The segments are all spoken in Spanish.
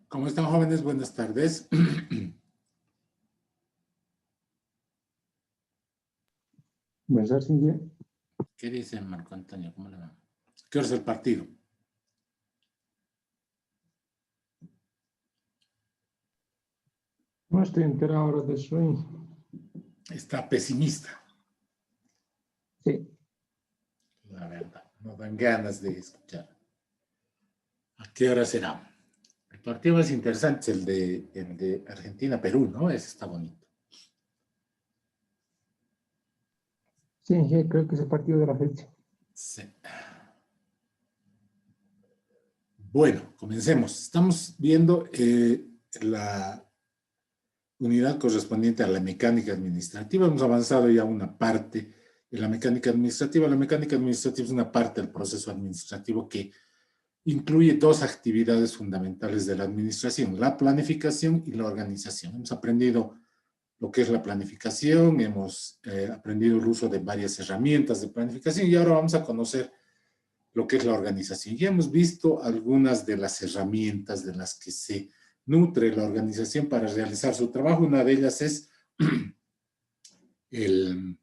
¿Cómo están, jóvenes? Buenas tardes. Buenas tardes, Cintia. ¿Qué dice Marco Antonio? ¿Cómo le va? ¿Qué hora es el partido? No estoy enterado ahora de eso. Está pesimista, Sí, la verdad. No dan ganas de escuchar. ¿A qué hora será? El partido más interesante es el de Argentina-Perú, ¿no? Ese está bonito. sí, creo que es el partido de la fecha. Sí. Bueno, comencemos. Estamos viendo la unidad correspondiente a la mecánica administrativa. Hemos avanzado ya una parte en la mecánica administrativa. La mecánica administrativa es una parte del proceso administrativo que incluye dos actividades fundamentales de la administración, la planificación y la organización. Hemos aprendido lo que es la planificación, hemos aprendido el uso de varias herramientas de planificación y ahora vamos a conocer lo que es la organización. Ya hemos visto algunas de las herramientas de las que se nutre la organización para realizar su trabajo. Una de ellas es el,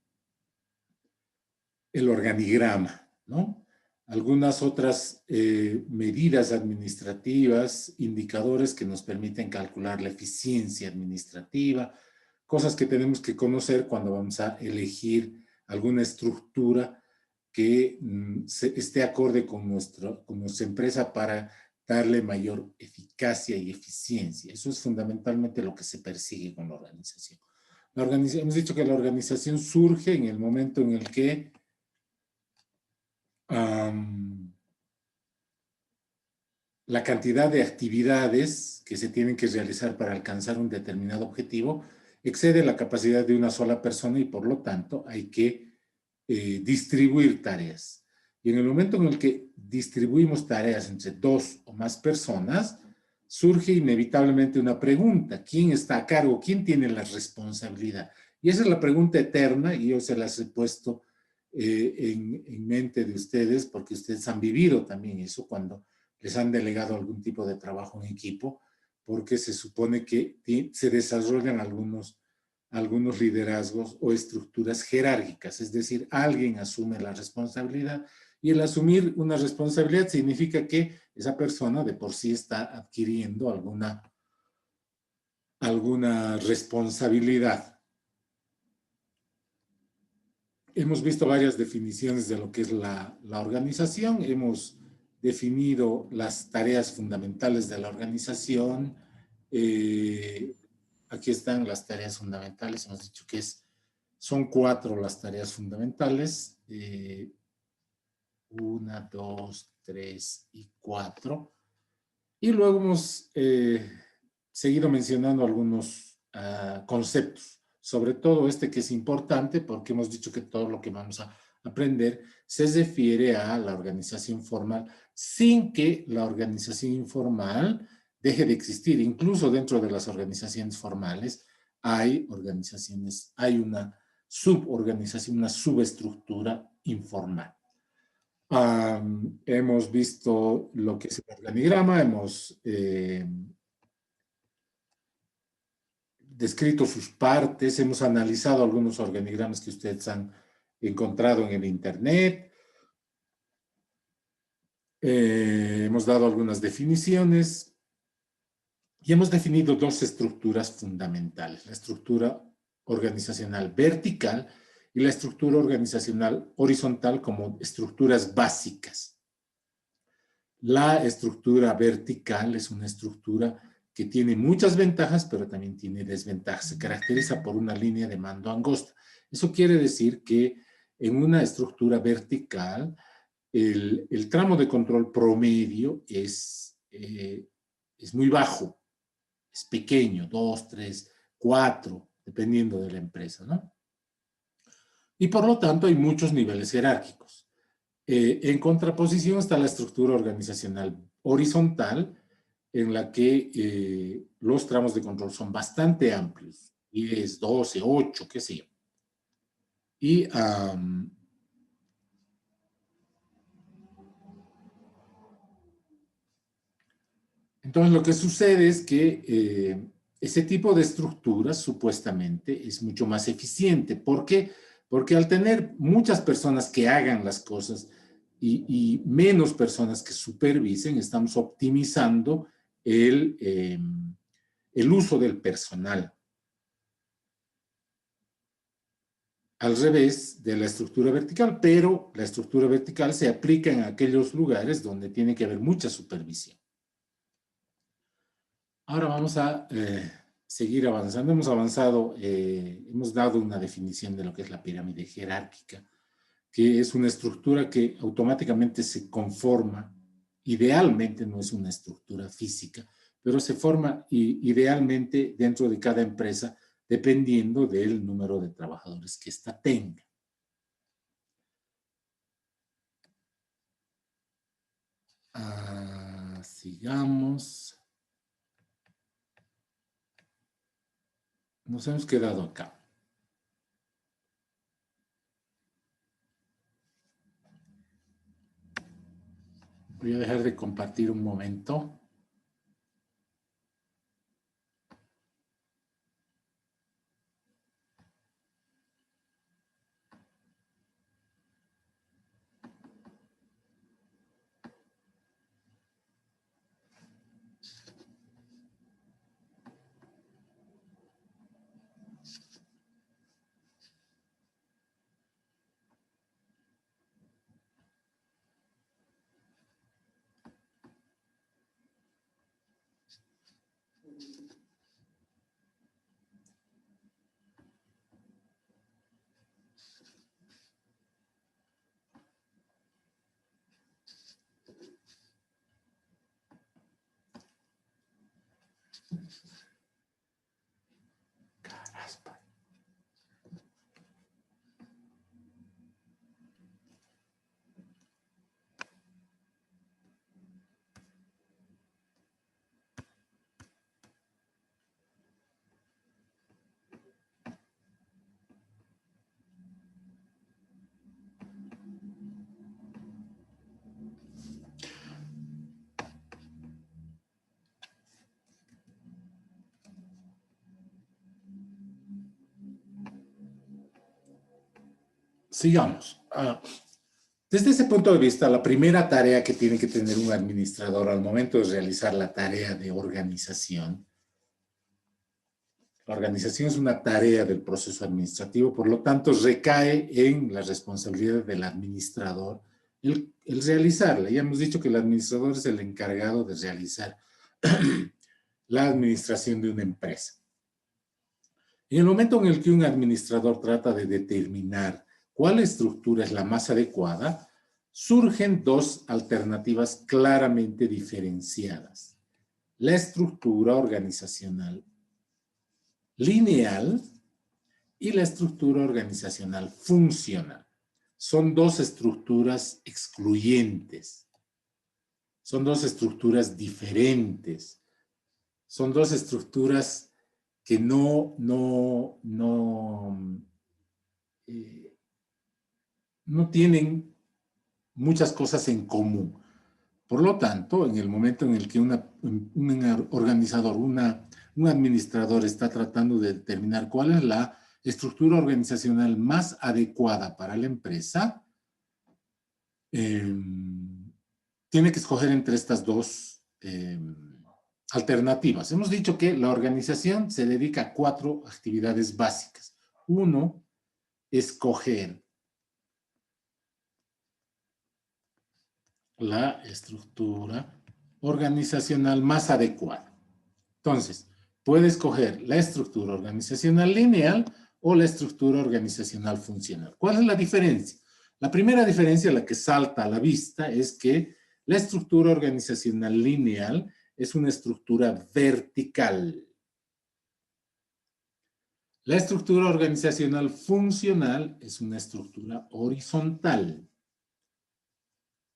el organigrama, ¿no? Algunas otras medidas administrativas, indicadores que nos permiten calcular la eficiencia administrativa, cosas que tenemos que conocer cuando vamos a elegir alguna estructura que esté acorde con nuestra empresa para darle mayor eficacia y eficiencia. Eso es fundamentalmente lo que se persigue con la organización. Hemos dicho que la organización surge en el momento en el que la cantidad de actividades que se tienen que realizar para alcanzar un determinado objetivo excede la capacidad de una sola persona y por lo tanto hay que distribuir tareas. Y en el momento en el que distribuimos tareas entre dos o más personas, surge inevitablemente una pregunta: ¿quién está a cargo? ¿Quién tiene la responsabilidad? Y esa es la pregunta eterna y yo se las he puesto en mente de ustedes porque ustedes han vivido también eso cuando les han delegado algún tipo de trabajo en equipo, porque se supone que se desarrollan algunos liderazgos o estructuras jerárquicas, es decir, alguien asume la responsabilidad y el asumir una responsabilidad significa que esa persona de por sí está adquiriendo alguna responsabilidad. Hemos visto varias definiciones de lo que es la organización, hemos definido las tareas fundamentales de la organización. Aquí están las tareas fundamentales, hemos dicho que son 4 las tareas fundamentales, 1, 2, 3 y 4. Y luego hemos seguido mencionando algunos conceptos, sobre todo este que es importante porque hemos dicho que todo lo que vamos a aprender se refiere a la organización formal sin que la organización informal deje de existir. Incluso dentro de las organizaciones formales hay una suborganización, una subestructura informal. Hemos visto lo que es el organigrama, hemos descrito sus partes, hemos analizado algunos organigramas que ustedes han encontrado en el internet, hemos dado algunas definiciones y hemos definido dos estructuras fundamentales: la estructura organizacional vertical y la estructura organizacional horizontal como estructuras básicas. La estructura vertical es una estructura que tiene muchas ventajas, pero también tiene desventajas. Se caracteriza por una línea de mando angosta. Eso quiere decir que en una estructura vertical, el tramo de control promedio es muy bajo, es pequeño, 2, 3, 4, dependiendo de la empresa, ¿no? Y por lo tanto hay muchos niveles jerárquicos. En contraposición está la estructura organizacional horizontal, en la que los tramos de control son bastante amplios, 10, 12, 8, qué sé yo. Y Entonces, lo que sucede es que ese tipo de estructuras supuestamente es mucho más eficiente. ¿Por qué? Porque al tener muchas personas que hagan las cosas y menos personas que supervisen, estamos optimizando el uso del personal. Al revés de la estructura vertical, pero la estructura vertical se aplica en aquellos lugares donde tiene que haber mucha supervisión. Ahora vamos a seguir avanzando. Hemos avanzado, hemos dado una definición de lo que es la pirámide jerárquica, que es una estructura que automáticamente se conforma. Idealmente no es una estructura física, pero se forma idealmente dentro de cada empresa dependiendo del número de trabajadores que ésta tenga. Sigamos. Nos hemos quedado acá. Voy a dejar de compartir un momento. Caraspa. Sigamos. Desde ese punto de vista, la primera tarea que tiene que tener un administrador al momento de realizar la tarea de organización, la organización es una tarea del proceso administrativo, por lo tanto recae en la responsabilidad del administrador el realizarla. Ya hemos dicho que el administrador es el encargado de realizar la administración de una empresa. En el momento en el que un administrador trata de determinar cuál estructura es la más adecuada, surgen dos alternativas claramente diferenciadas. La estructura organizacional lineal y la estructura organizacional funcional. Son dos estructuras excluyentes. Son dos estructuras diferentes. Son dos estructuras que no tienen muchas cosas en común. Por lo tanto, en el momento en el que un organizador, un administrador está tratando de determinar cuál es la estructura organizacional más adecuada para la empresa, tiene que escoger entre estas dos alternativas. Hemos dicho que la organización se dedica a 4 actividades básicas. Uno, escoger la estructura organizacional más adecuada. Entonces, puede escoger la estructura organizacional lineal o la estructura organizacional funcional. ¿Cuál es la diferencia? La primera diferencia, la que salta a la vista, es que la estructura organizacional lineal es una estructura vertical. La estructura organizacional funcional es una estructura horizontal.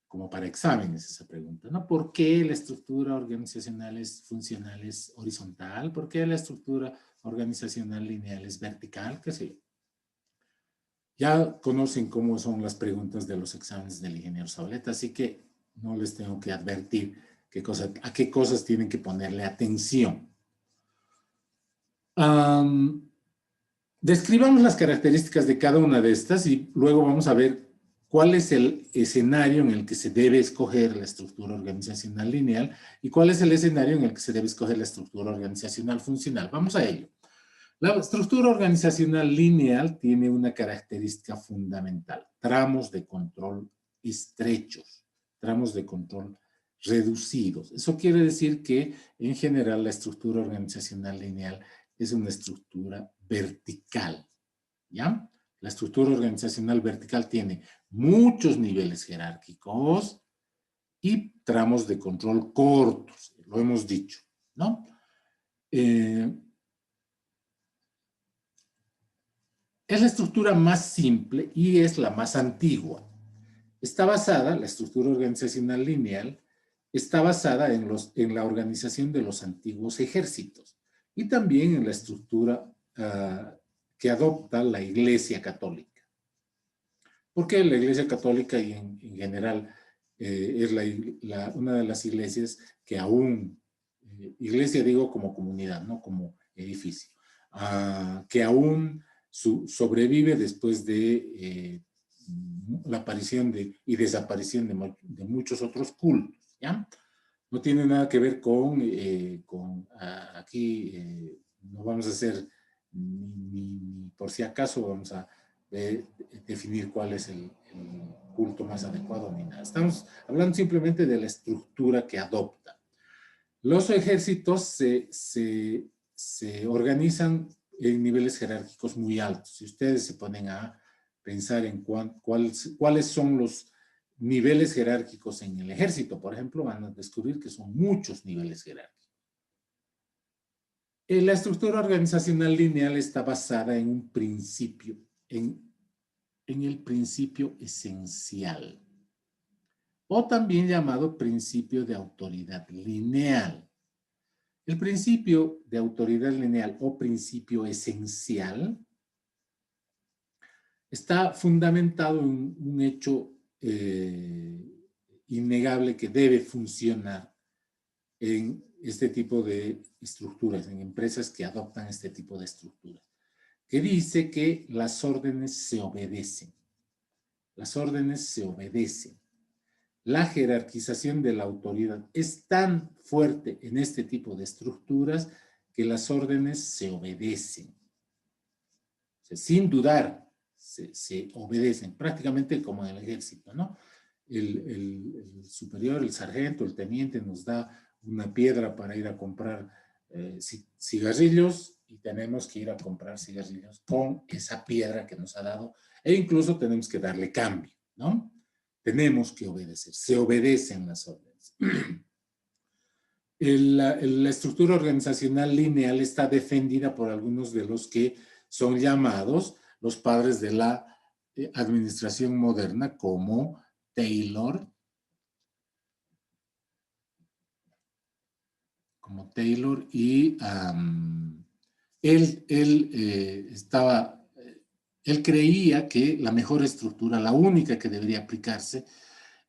Como para exámenes esa pregunta, ¿no? ¿Por qué la estructura organizacional funcional es horizontal? ¿Por qué la estructura organizacional lineal es vertical? ¿Qué sé yo? Ya conocen cómo son las preguntas de los exámenes del ingeniero Zabaleta, así que no les tengo que advertir a qué cosas tienen que ponerle atención. Describamos las características de cada una de estas y luego vamos a ver cuál es el escenario en el que se debe escoger la estructura organizacional lineal y cuál es el escenario en el que se debe escoger la estructura organizacional funcional. Vamos a ello. La estructura organizacional lineal tiene una característica fundamental: tramos de control estrechos, tramos de control reducidos. Eso quiere decir que, en general, la estructura organizacional lineal es una estructura vertical, ¿ya? La estructura organizacional vertical tiene muchos niveles jerárquicos y tramos de control cortos, lo hemos dicho, ¿no? Es la estructura más simple y es la más antigua. Está basada, la estructura organizacional lineal, está basada en la organización de los antiguos ejércitos y también en la estructura que adopta la Iglesia Católica. Porque la Iglesia Católica y en general es una de las iglesias que aún, iglesia digo como comunidad, no como edificio, que aún sobrevive después de la aparición y desaparición de muchos otros cultos, ¿ya? No tiene nada que ver con aquí no vamos a hacer ni por si acaso vamos a definir cuál es el culto más adecuado ni nada. Estamos hablando simplemente de la estructura que adopta. Los ejércitos se organizan en niveles jerárquicos muy altos. Si ustedes se ponen a pensar en cuáles son los niveles jerárquicos en el ejército, por ejemplo, van a descubrir que son muchos niveles jerárquicos. La estructura organizacional lineal está basada en un principio, en el principio esencial, o también llamado principio de autoridad lineal. El principio de autoridad lineal o principio esencial está fundamentado en un hecho innegable que debe funcionar en este tipo de estructuras, en empresas que adoptan este tipo de estructuras, que dice que las órdenes se obedecen. Las órdenes se obedecen. La jerarquización de la autoridad es tan fuerte en este tipo de estructuras que las órdenes se obedecen. O sea, sin dudar, se obedecen, prácticamente como en el ejército, ¿no? El superior, el sargento, el teniente nos da una piedra para ir a comprar cigarrillos y tenemos que ir a comprar cigarrillos con esa piedra que nos ha dado e incluso tenemos que darle cambio, ¿no? Tenemos que obedecer, se obedecen las órdenes. La estructura organizacional lineal está defendida por algunos de los que son llamados los padres de la administración moderna, como Taylor, y él creía que la mejor estructura, la única que debería aplicarse,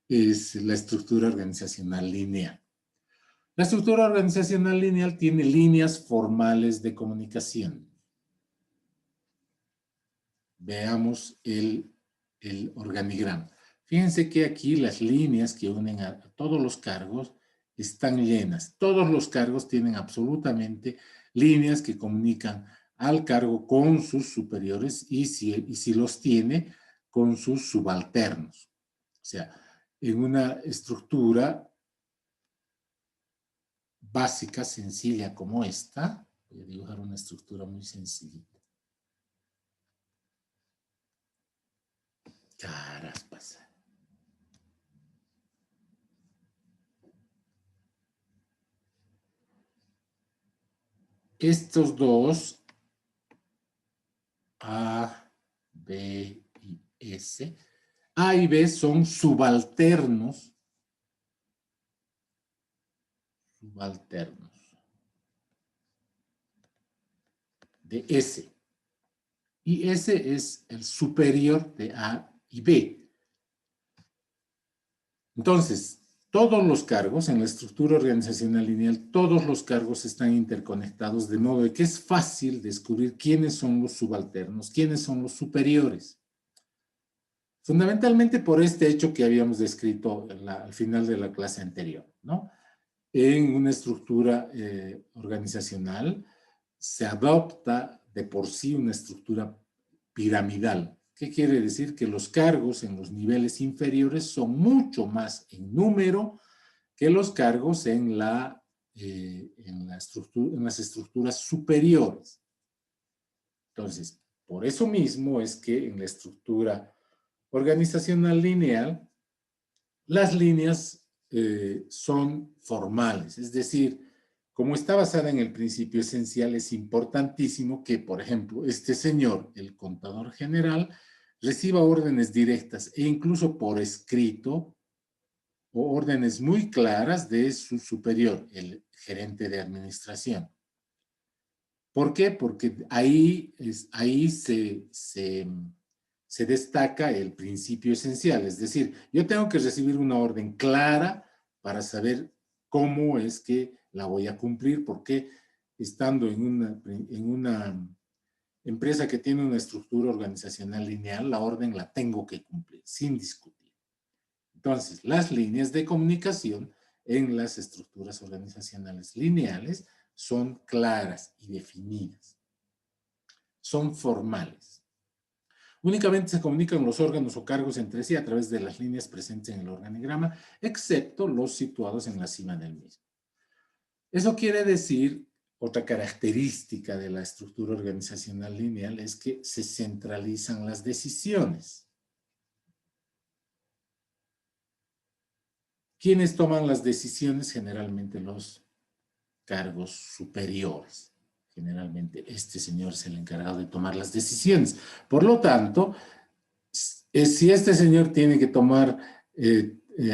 es la estructura organizacional lineal. La estructura organizacional lineal tiene líneas formales de comunicación. Veamos el organigrama. Fíjense que aquí las líneas que unen a todos los cargos están llenas. Todos los cargos tienen absolutamente líneas que comunican al cargo con sus superiores y si los tiene, con sus subalternos. O sea, en una estructura básica, sencilla como esta, voy a dibujar una estructura muy sencillita. Caraspas. Estos dos, A, B y S, A y B son subalternos de S. Y S es el superior de A y B. Entonces, todos los cargos en la estructura organizacional lineal, todos los cargos están interconectados de modo de que es fácil descubrir quiénes son los subalternos, quiénes son los superiores. Fundamentalmente por este hecho que habíamos descrito al final de la clase anterior, ¿no? En una estructura organizacional se adopta de por sí una estructura piramidal. ¿Qué quiere decir? Que los cargos en los niveles inferiores son mucho más en número que los cargos en las estructuras superiores. Entonces, por eso mismo es que en la estructura organizacional lineal, las líneas son formales, es decir, como está basada en el principio esencial, es importantísimo que, por ejemplo, este señor, el contador general, reciba órdenes directas e incluso por escrito, o órdenes muy claras de su superior, el gerente de administración. ¿Por qué? Porque ahí se destaca el principio esencial, es decir, yo tengo que recibir una orden clara para saber cómo es que la voy a cumplir, porque estando en una empresa que tiene una estructura organizacional lineal, la orden la tengo que cumplir, sin discutir. Entonces, las líneas de comunicación en las estructuras organizacionales lineales son claras y definidas, son formales. Únicamente se comunican los órganos o cargos entre sí a través de las líneas presentes en el organigrama, excepto los situados en la cima del mismo. Eso quiere decir, otra característica de la estructura organizacional lineal es que se centralizan las decisiones. ¿Quiénes toman las decisiones? Generalmente los cargos superiores. Generalmente este señor es el encargado de tomar las decisiones. Por lo tanto, si este señor tiene que tomar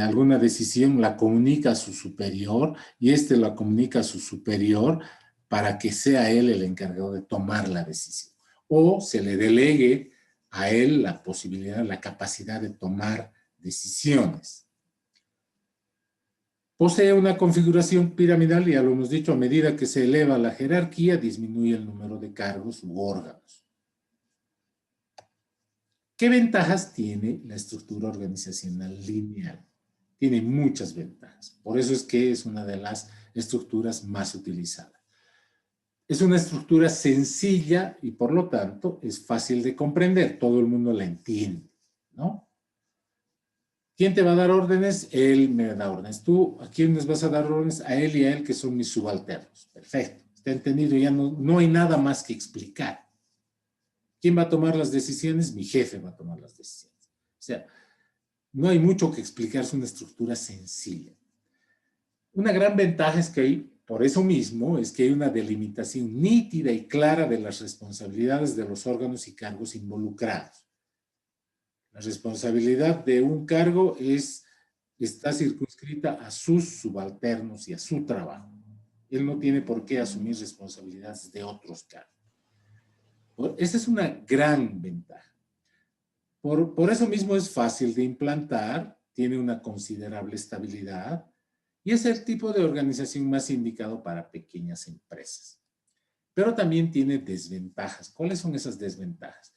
alguna decisión, la comunica a su superior y este la comunica a su superior para que sea él el encargado de tomar la decisión. O se le delegue a él la posibilidad, la capacidad de tomar decisiones. Posee una configuración piramidal, ya lo hemos dicho, a medida que se eleva la jerarquía, disminuye el número de cargos u órganos. ¿Qué ventajas tiene la estructura organizacional lineal? Tiene muchas ventajas. Por eso es que es una de las estructuras más utilizadas. Es una estructura sencilla y por lo tanto es fácil de comprender. Todo el mundo la entiende, ¿no? ¿Quién te va a dar órdenes? Él me da órdenes. ¿Tú a quién les vas a dar órdenes? A él y a él, que son mis subalternos. Perfecto. Está entendido. Ya no hay nada más que explicar. ¿Quién va a tomar las decisiones? Mi jefe va a tomar las decisiones. O sea, no hay mucho que explicar. Es una estructura sencilla. Una gran ventaja es que hay, por eso mismo, es que hay una delimitación nítida y clara de las responsabilidades de los órganos y cargos involucrados. La responsabilidad de un cargo está circunscrita a sus subalternos y a su trabajo. Él no tiene por qué asumir responsabilidades de otros cargos. Esa es una gran ventaja. Por eso mismo es fácil de implantar, tiene una considerable estabilidad y es el tipo de organización más indicado para pequeñas empresas. Pero también tiene desventajas. ¿Cuáles son esas desventajas?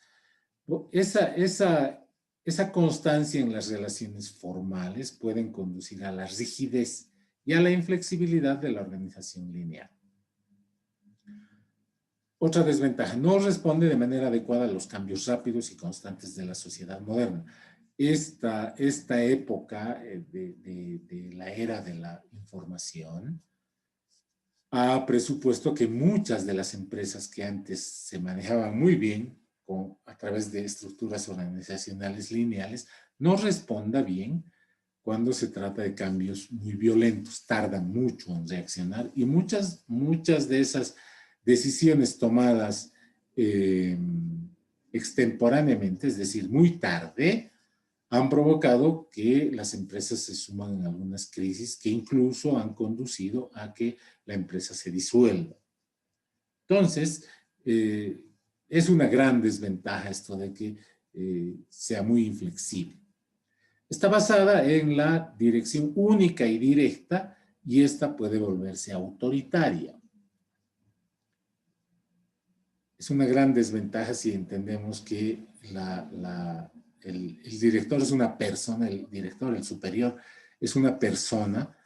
Esa constancia en las relaciones formales pueden conducir a la rigidez y a la inflexibilidad de la organización lineal. Otra desventaja, no responde de manera adecuada a los cambios rápidos y constantes de la sociedad moderna. Esta época de la era de la información ha presupuesto que muchas de las empresas que antes se manejaban muy bien a través de estructuras organizacionales lineales no responda bien cuando se trata de cambios muy violentos, tardan mucho en reaccionar y muchas de esas decisiones tomadas extemporáneamente, es decir, muy tarde, han provocado que las empresas se suman en algunas crisis que incluso han conducido a que la empresa se disuelva. Entonces, es una gran desventaja esto de que sea muy inflexible. Está basada en la dirección única y directa y esta puede volverse autoritaria. Es una gran desventaja si entendemos que el director es una persona, el director, el superior, es una persona,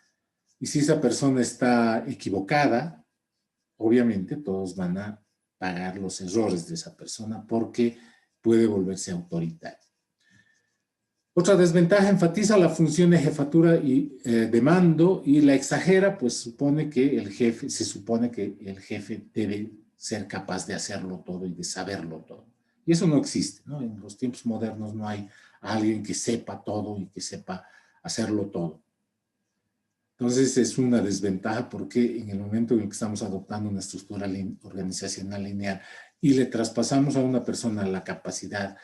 y si esa persona está equivocada, obviamente todos van a pagar los errores de esa persona porque puede volverse autoritario. Otra desventaja, enfatiza la función de jefatura y de mando y la exagera, pues se supone que el jefe debe ser capaz de hacerlo todo y de saberlo todo. Y eso no existe, ¿no? En los tiempos modernos no hay alguien que sepa todo y que sepa hacerlo todo. Entonces es una desventaja porque en el momento en el que estamos adoptando una estructura organizacional lineal y le traspasamos a una persona la capacidad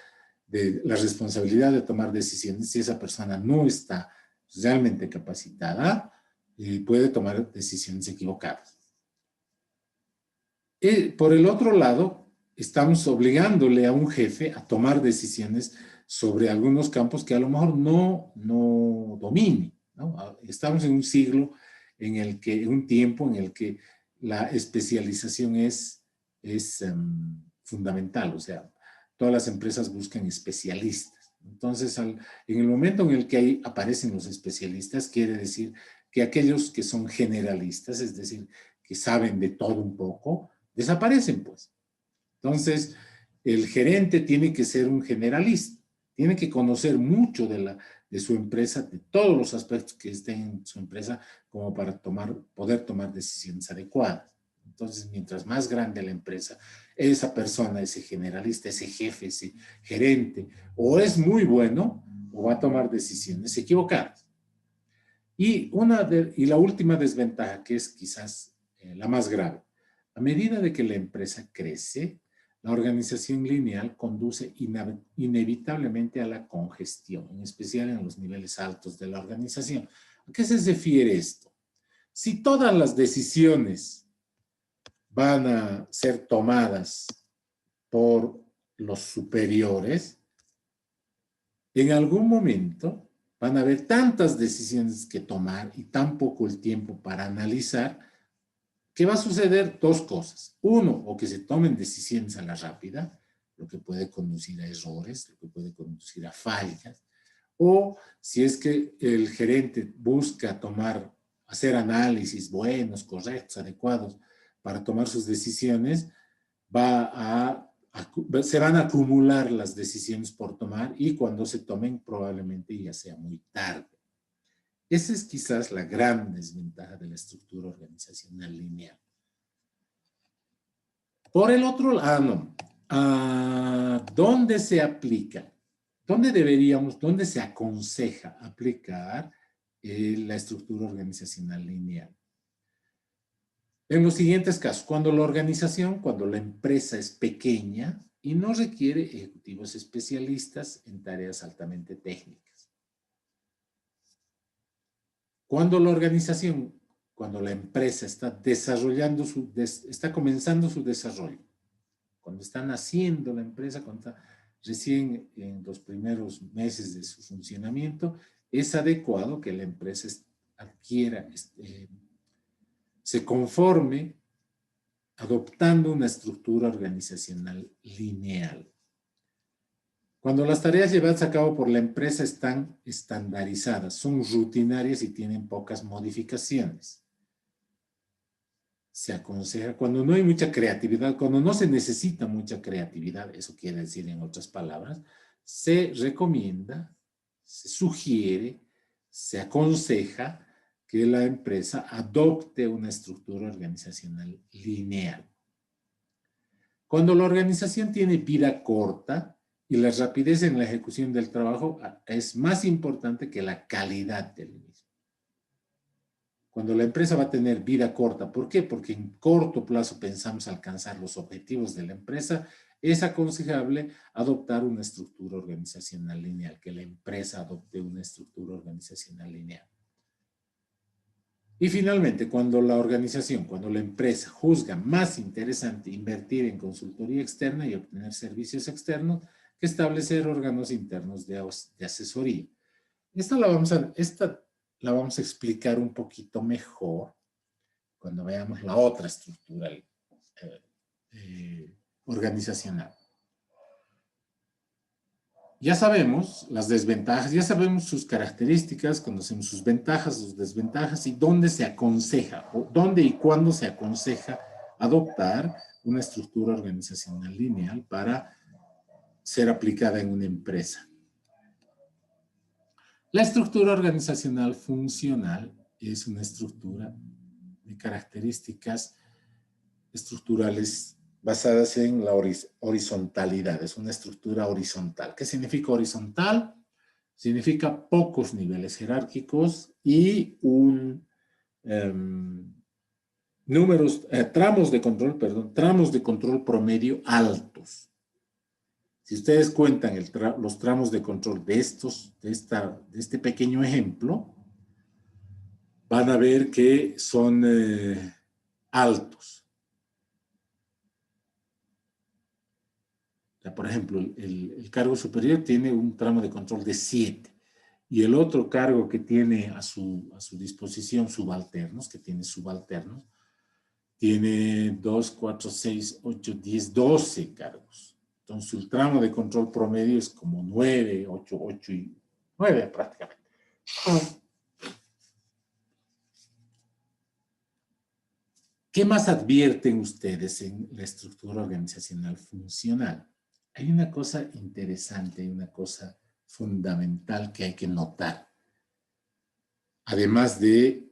de la responsabilidad de tomar decisiones, si esa persona no está realmente capacitada, puede tomar decisiones equivocadas. Por el otro lado, estamos obligándole a un jefe a tomar decisiones sobre algunos campos que a lo mejor no domine, ¿no? Estamos en un siglo en un tiempo en el que la especialización es fundamental, o sea, todas las empresas buscan especialistas. Entonces, en el momento en el que aparecen los especialistas, quiere decir que aquellos que son generalistas, es decir, que saben de todo un poco, desaparecen, pues. Entonces, el gerente tiene que ser un generalista, tiene que conocer mucho de su empresa, de todos los aspectos que estén en su empresa, como para poder tomar decisiones adecuadas. Entonces, mientras más grande la empresa, esa persona, ese generalista, ese jefe, ese gerente, o es muy bueno o va a tomar decisiones equivocadas. Y la última desventaja, que es quizás la más grave, a medida de que la empresa crece, la organización lineal conduce inevitablemente a la congestión, en especial en los niveles altos de la organización. ¿A qué se refiere esto? Si todas las decisiones van a ser tomadas por los superiores, en algún momento van a haber tantas decisiones que tomar y tan poco el tiempo para analizar que va a suceder dos cosas. Uno, o que se tomen decisiones a la rápida, lo que puede conducir a errores, lo que puede conducir a fallas, o si es que el gerente busca hacer análisis buenos, correctos, adecuados para tomar sus decisiones, se van a acumular las decisiones por tomar y cuando se tomen probablemente ya sea muy tarde. Esa es quizás la gran desventaja de la estructura organizacional lineal. Por el otro lado, ¿dónde se aplica? ¿Dónde se aconseja aplicar la estructura organizacional lineal? En los siguientes casos, cuando la empresa es pequeña y no requiere ejecutivos especialistas en tareas altamente técnicas. Cuando la empresa está está comenzando su desarrollo, cuando está naciendo la empresa, cuando está recién en los primeros meses de su funcionamiento, es adecuado que la empresa se conforme adoptando una estructura organizacional lineal. Cuando las tareas llevadas a cabo por la empresa están estandarizadas, son rutinarias y tienen pocas modificaciones. Se aconseja cuando no hay mucha creatividad, cuando no se necesita mucha creatividad, eso quiere decir en otras palabras, se recomienda, se sugiere, se aconseja que la empresa adopte una estructura organizacional lineal. Cuando la organización tiene vida corta y la rapidez en la ejecución del trabajo es más importante que la calidad del mismo. Cuando la empresa va a tener vida corta, ¿por qué? Porque en corto plazo pensamos alcanzar los objetivos de la empresa, es aconsejable adoptar una estructura organizacional lineal, que la empresa adopte una estructura organizacional lineal. Y finalmente, cuando la empresa juzga más interesante invertir en consultoría externa y obtener servicios externos que establecer órganos internos de asesoría. Esta la vamos a explicar un poquito mejor cuando veamos la otra estructura organizacional. Ya sabemos las desventajas, ya sabemos sus características, conocemos sus ventajas, sus desventajas y dónde se aconseja, o dónde y cuándo se aconseja adoptar una estructura organizacional lineal para ser aplicada en una empresa. La estructura organizacional funcional es una estructura de características estructurales basadas en la horizontalidad. Es una estructura horizontal. ¿Qué significa horizontal? Significa pocos niveles jerárquicos y tramos de control promedio altos. Si ustedes cuentan los tramos de control de este pequeño ejemplo, van a ver que son altos. O sea, por ejemplo, el cargo superior tiene un tramo de control de 7 y el otro cargo que tiene a su disposición subalternos, tiene 2, 4, 6, 8, 10, 12 cargos. Entonces, el tramo de control promedio es como 9, 8 y 9 prácticamente. ¿Qué más advierten ustedes en la estructura organizacional funcional? Hay una cosa interesante, hay una cosa fundamental que hay que notar. Además de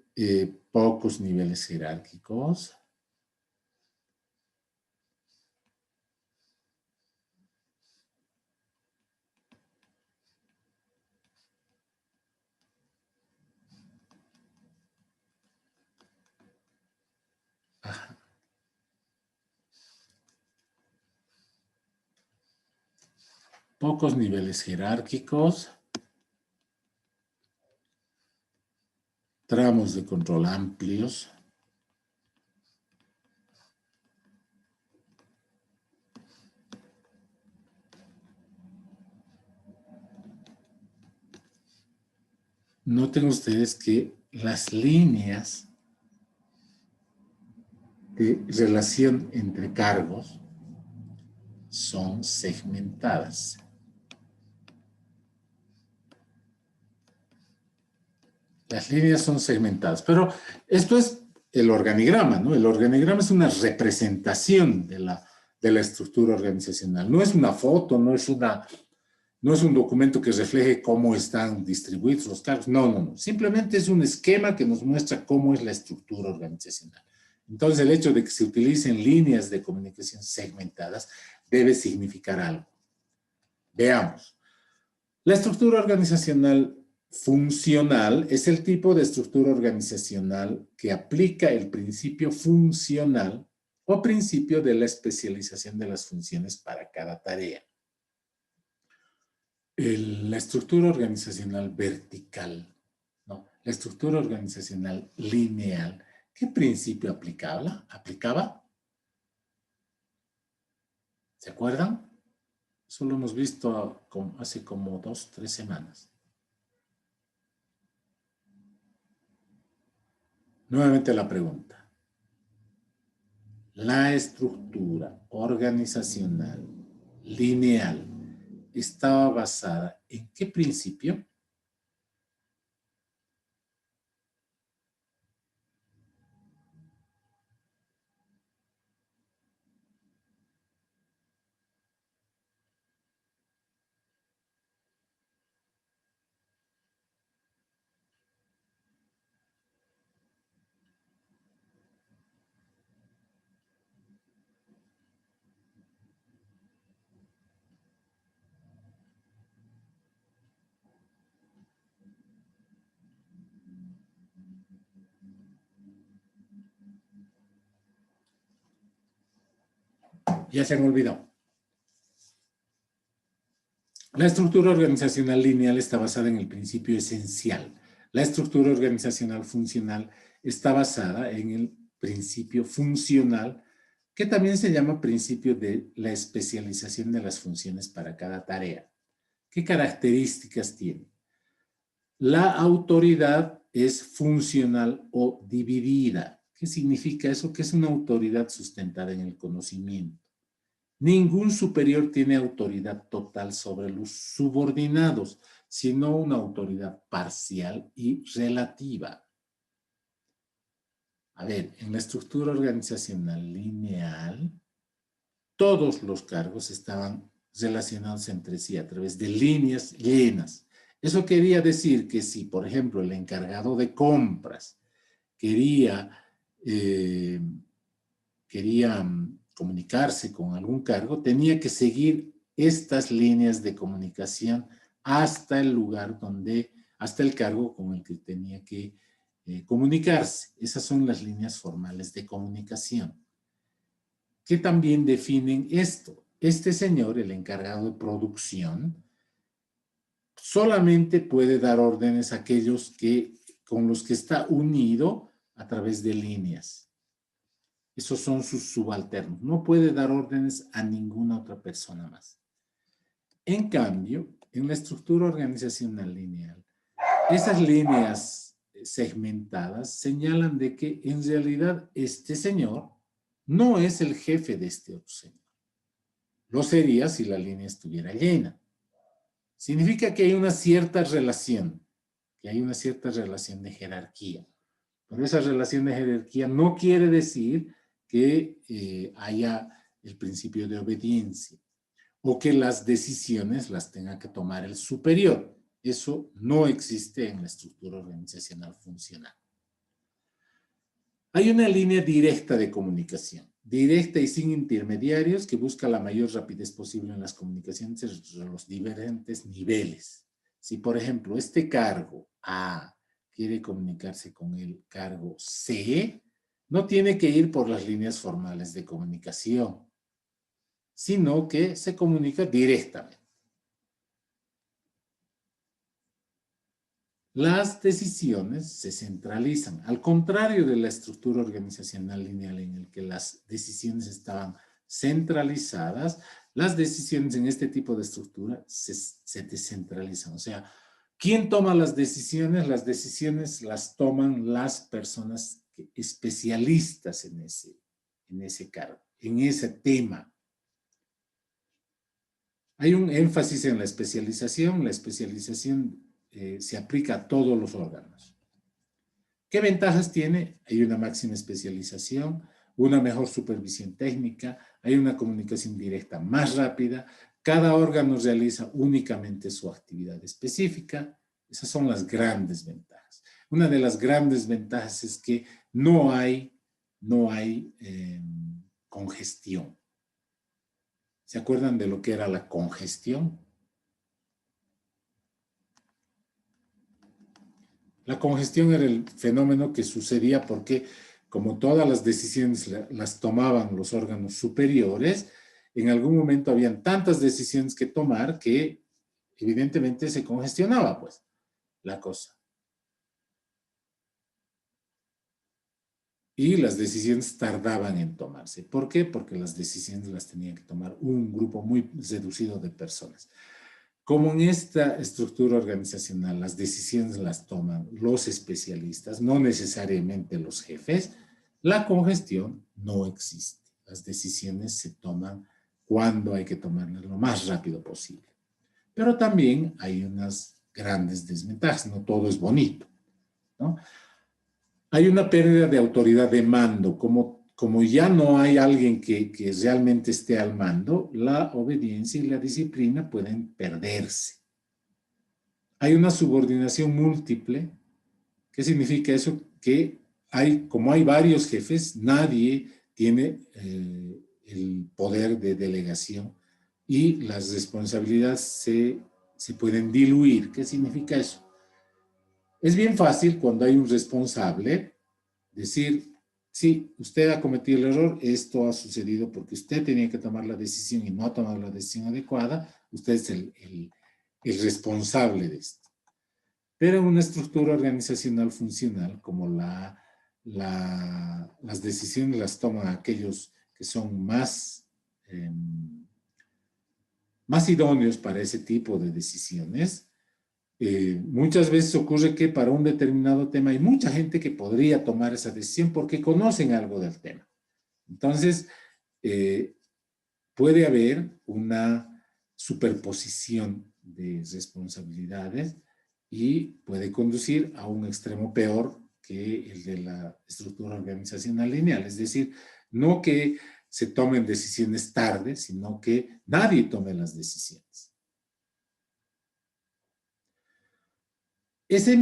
pocos niveles jerárquicos, pocos niveles jerárquicos, tramos de control amplios, noten ustedes que las líneas de relación entre cargos son segmentadas. Las líneas son segmentadas, pero esto es el organigrama, ¿no? El organigrama es una representación de la estructura organizacional. No es una foto, no es un documento que refleje cómo están distribuidos los cargos. No. Simplemente es un esquema que nos muestra cómo es la estructura organizacional. Entonces, el hecho de que se utilicen líneas de comunicación segmentadas debe significar algo. Veamos. La estructura organizacional funcional es el tipo de estructura organizacional que aplica el principio funcional o principio de la especialización de las funciones para cada tarea. La estructura organizacional vertical, ¿no? La estructura organizacional lineal, ¿qué principio aplicaba? ¿Se acuerdan? Eso lo hemos visto hace como 2 o 3 semanas. Nuevamente la pregunta. La estructura organizacional lineal estaba basada ¿en qué principio? Ya se han olvidado. La estructura organizacional lineal está basada en el principio esencial. La estructura organizacional funcional está basada en el principio funcional, que también se llama principio de la especialización de las funciones para cada tarea. ¿Qué características tiene? La autoridad es funcional o dividida. ¿Qué significa eso? Que es una autoridad sustentada en el conocimiento. Ningún superior tiene autoridad total sobre los subordinados, sino una autoridad parcial y relativa. A ver, en la estructura organizacional lineal, todos los cargos estaban relacionados entre sí a través de líneas llenas. Eso quería decir que si, por ejemplo, el encargado de compras quería comunicarse con algún cargo, tenía que seguir estas líneas de comunicación hasta el lugar donde, hasta el cargo con el que tenía que comunicarse. Esas son las líneas formales de comunicación, que también definen esto. Este señor, el encargado de producción, solamente puede dar órdenes a aquellos con los que está unido a través de líneas. Esos son sus subalternos. No puede dar órdenes a ninguna otra persona más. En cambio, en la estructura organizacional lineal, esas líneas segmentadas señalan de que en realidad este señor no es el jefe de este otro señor. Lo sería si la línea estuviera llena. Significa que hay una cierta relación, de jerarquía. Pero esa relación de jerarquía no quiere decir que haya el principio de obediencia o que las decisiones las tenga que tomar el superior. Eso no existe en la estructura organizacional funcional. Hay una línea directa de comunicación, directa y sin intermediarios, que busca la mayor rapidez posible en las comunicaciones entre los diferentes niveles. Si, por ejemplo, este cargo A quiere comunicarse con el cargo C, no tiene que ir por las líneas formales de comunicación, sino que se comunica directamente. Las decisiones se centralizan. Al contrario de la estructura organizacional lineal en la que las decisiones estaban centralizadas, las decisiones en este tipo de estructura se descentralizan. O sea, ¿quién toma las decisiones? Las decisiones las toman las personas especialistas en ese cargo, en ese tema. Hay un énfasis en la especialización. La especialización se aplica a todos los órganos. ¿Qué ventajas tiene? Hay una máxima especialización, una mejor supervisión técnica, hay una comunicación directa más rápida, cada órgano realiza únicamente su actividad específica. Esas son las grandes ventajas. Una de las grandes ventajas es que no hay congestión. ¿Se acuerdan de lo que era la congestión? La congestión era el fenómeno que sucedía porque, como todas las decisiones las tomaban los órganos superiores, en algún momento habían tantas decisiones que tomar que evidentemente se congestionaba, pues, la cosa. Y las decisiones tardaban en tomarse. ¿Por qué? Porque las decisiones las tenía que tomar un grupo muy reducido de personas. Como en esta estructura organizacional las decisiones las toman los especialistas, no necesariamente los jefes, la congestión no existe. Las decisiones se toman cuando hay que tomarlas lo más rápido posible. Pero también hay unas grandes desventajas, no todo es bonito, ¿no? Hay una pérdida de autoridad de mando, como ya no hay alguien que realmente esté al mando, la obediencia y la disciplina pueden perderse. Hay una subordinación múltiple. ¿Qué significa eso? Que como hay varios jefes, nadie tiene el poder de delegación y las responsabilidades se pueden diluir. ¿Qué significa eso? Es bien fácil cuando hay un responsable decir, sí, usted ha cometido el error, esto ha sucedido porque usted tenía que tomar la decisión y no ha tomado la decisión adecuada, usted es el responsable de esto. Pero en una estructura organizacional funcional, como las decisiones las toman aquellos que son más idóneos para ese tipo de decisiones, muchas veces ocurre que para un determinado tema hay mucha gente que podría tomar esa decisión porque conocen algo del tema. Entonces, puede haber una superposición de responsabilidades y puede conducir a un extremo peor que el de la estructura organizacional lineal. Es decir, no que se tomen decisiones tarde, sino que nadie tome las decisiones. Esa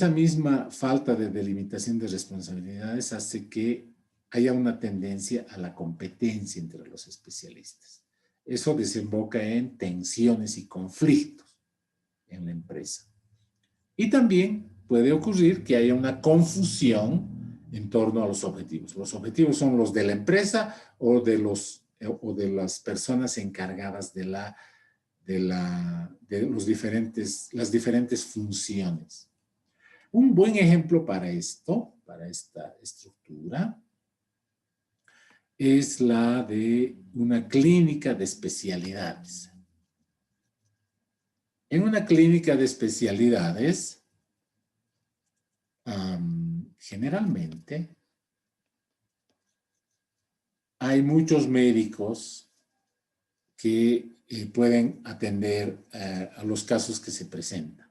misma falta de delimitación de responsabilidades hace que haya una tendencia a la competencia entre los especialistas. Eso desemboca en tensiones y conflictos en la empresa. Y también puede ocurrir que haya una confusión en torno a los objetivos. Los objetivos son los de la empresa o de las personas encargadas de las diferentes funciones. Un buen ejemplo para esto, para esta estructura, es la de una clínica de especialidades. En una clínica de especialidades, generalmente hay muchos médicos que pueden atender a los casos que se presentan.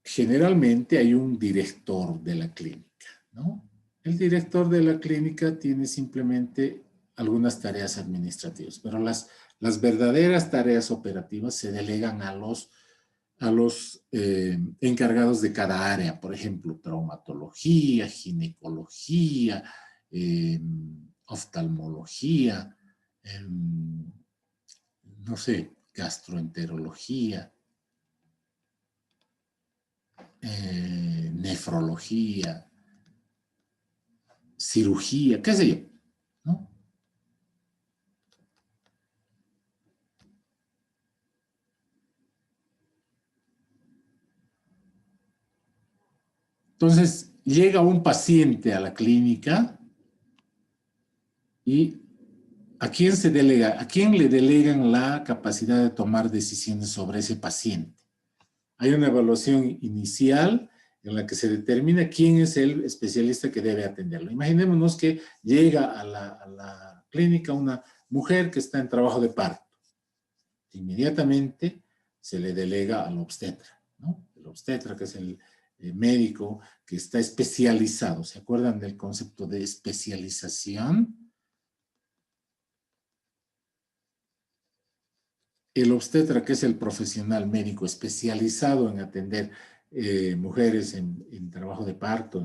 Generalmente hay un director de la clínica, ¿no? El director de la clínica tiene simplemente algunas tareas administrativas, pero las verdaderas tareas operativas se delegan a los encargados de cada área, por ejemplo, traumatología, ginecología, oftalmología, no sé, gastroenterología, nefrología, cirugía, qué sé yo, ¿no? Entonces, llega un paciente a la clínica y ¿a quién se delega? ¿A quién le delegan la capacidad de tomar decisiones sobre ese paciente? Hay una evaluación inicial en la que se determina quién es el especialista que debe atenderlo. Imaginémonos que llega a la clínica una mujer que está en trabajo de parto. Inmediatamente se le delega al obstetra, ¿no? El obstetra, que es el médico que está especializado. ¿Se acuerdan del concepto de especialización? El obstetra, que es el profesional médico especializado en atender mujeres en trabajo de parto,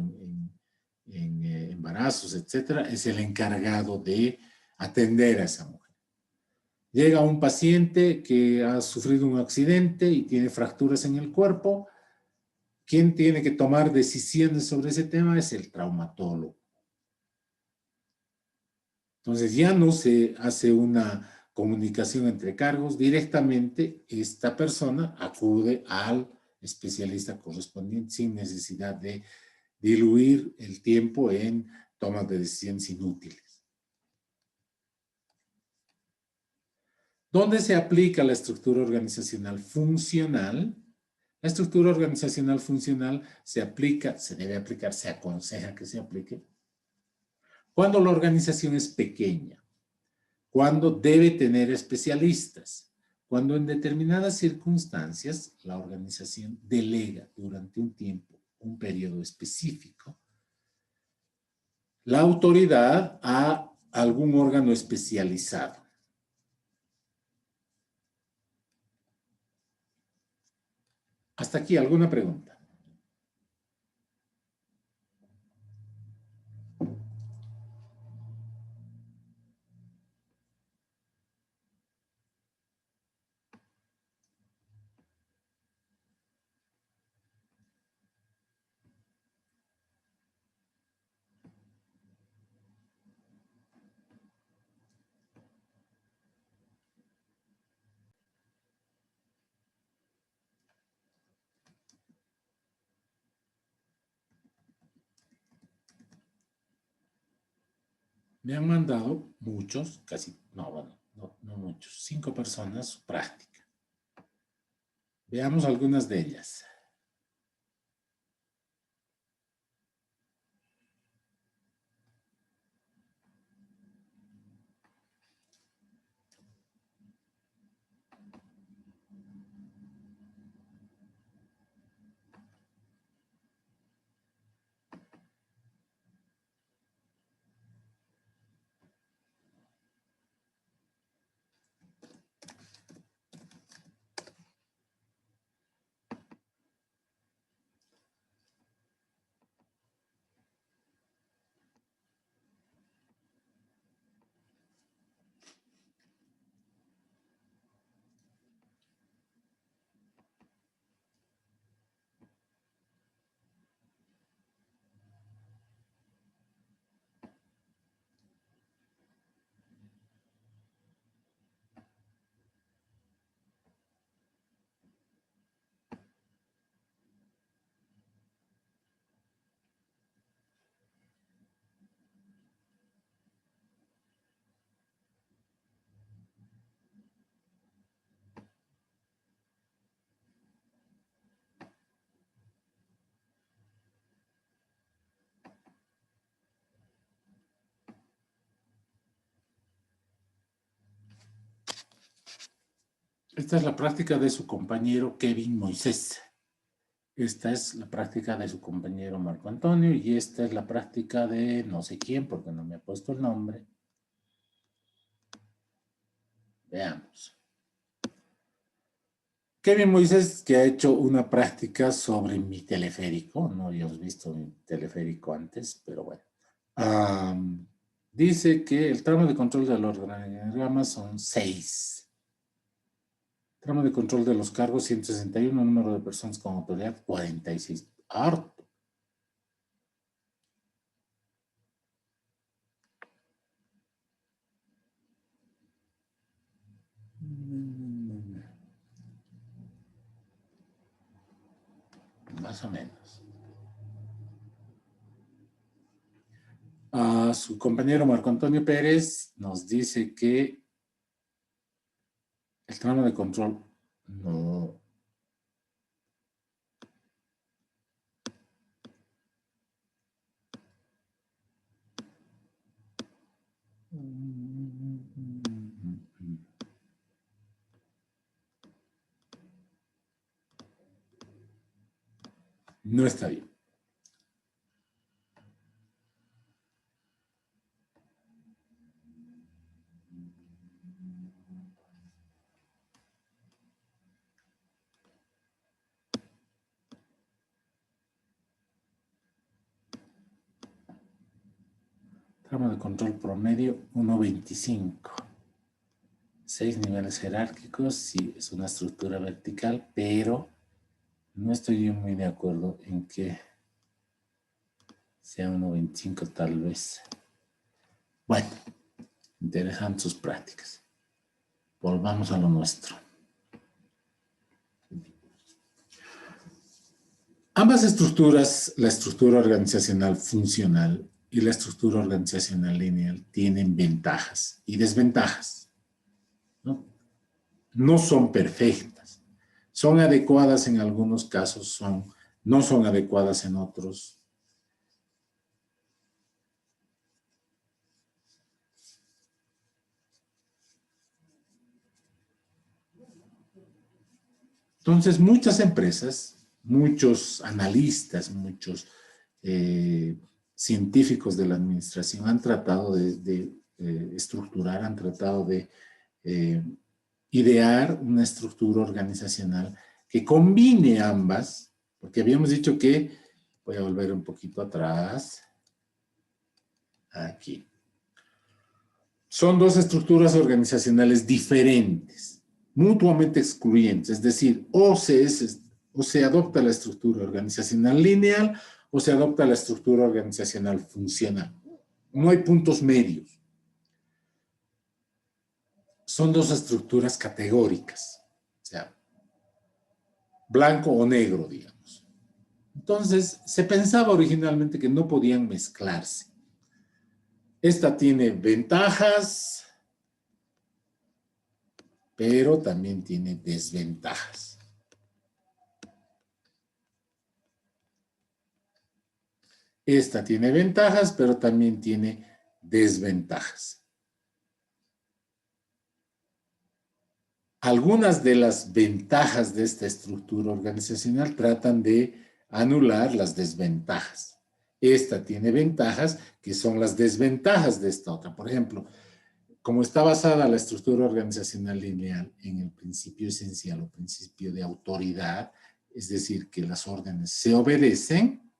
en embarazos, etcétera, es el encargado de atender a esa mujer. Llega un paciente que ha sufrido un accidente y tiene fracturas en el cuerpo. ¿Quién tiene que tomar decisiones sobre ese tema? Es el traumatólogo. Entonces ya no se hace una comunicación entre cargos, directamente esta persona acude al especialista correspondiente sin necesidad de diluir el tiempo en tomas de decisiones inútiles. ¿Dónde se aplica la estructura organizacional funcional? La estructura organizacional funcional se aplica, se debe aplicar, se aconseja que se aplique cuando la organización es pequeña, cuando debe tener especialistas, cuando en determinadas circunstancias la organización delega durante un tiempo, un periodo específico, la autoridad a algún órgano especializado. Hasta aquí, ¿alguna pregunta? Me han mandado muchos, casi, no, bueno, no muchos, 5 personas su práctica. Veamos algunas de ellas. Esta es la práctica de su compañero Kevin Moisés. Esta es la práctica de su compañero Marco Antonio y esta es la práctica de no sé quién porque no me ha puesto el nombre. Veamos. Kevin Moisés, que ha hecho una práctica sobre mi teleférico. No habíamos visto mi teleférico antes, pero bueno. Dice que el tramo de control del organigrama son 6. Tramo de control de los cargos 161, número de personas con autoridad 46. Harto. Más o menos. Su compañero Marco Antonio Pérez nos dice que el tramo de control no. No está bien. Tramo de control promedio 1.25. 6 niveles jerárquicos, sí, es una estructura vertical, pero no estoy yo muy de acuerdo en que sea 1.25 tal vez. Bueno, interesantes sus prácticas. Volvamos a lo nuestro. Ambas estructuras, la estructura organizacional funcional y la estructura organizacional lineal, tienen ventajas y desventajas. No son perfectas. Son adecuadas en algunos casos, no son adecuadas en otros. Entonces, muchas empresas, muchos analistas, muchos científicos de la administración han tratado de estructurar, han tratado de idear una estructura organizacional que combine ambas, porque habíamos dicho que, voy a volver un poquito atrás, aquí. Son dos estructuras organizacionales diferentes, mutuamente excluyentes, es decir, o se adopta la estructura organizacional lineal o se adopta la estructura organizacional funcional. No hay puntos medios. Son dos estructuras categóricas, o sea, blanco o negro, digamos. Entonces, se pensaba originalmente que no podían mezclarse. Esta tiene ventajas pero también tiene desventajas. Esta tiene ventajas, pero también tiene desventajas. Algunas de las ventajas de esta estructura organizacional tratan de anular las desventajas. Esta tiene ventajas que son las desventajas de esta otra. Por ejemplo, como está basada la estructura organizacional lineal en el principio esencial o principio de autoridad, es decir, que las órdenes se obedecen,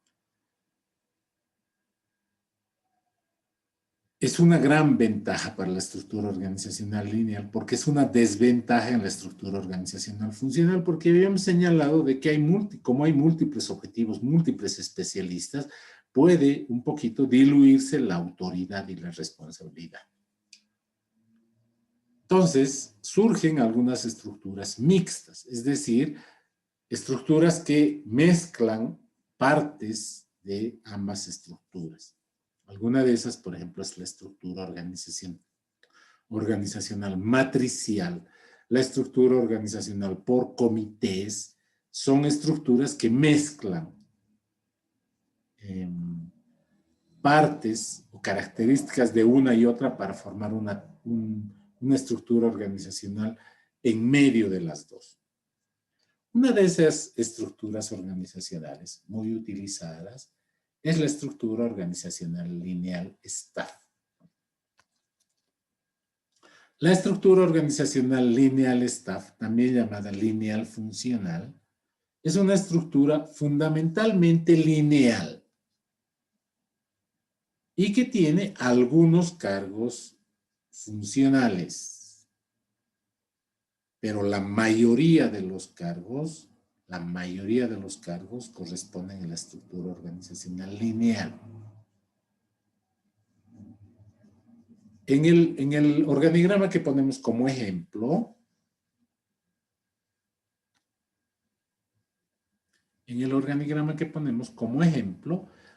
es una gran ventaja para la estructura organizacional lineal porque es una desventaja en la estructura organizacional funcional porque habíamos señalado de que como hay múltiples objetivos, múltiples especialistas, puede un poquito diluirse la autoridad y la responsabilidad. Entonces, surgen algunas estructuras mixtas, es decir, estructuras que mezclan partes de ambas estructuras. Alguna de esas, por ejemplo, es la estructura organizacional matricial, la estructura organizacional por comités, son estructuras que mezclan partes o características de una y otra para formar una estructura organizacional en medio de las dos. Una de esas estructuras organizacionales muy utilizadas es la estructura organizacional lineal staff. La estructura organizacional lineal staff, también llamada lineal funcional, es una estructura fundamentalmente lineal y que tiene algunos cargos funcionales. Pero la mayoría de los cargos corresponden a la estructura organizacional lineal. En el organigrama que ponemos como ejemplo,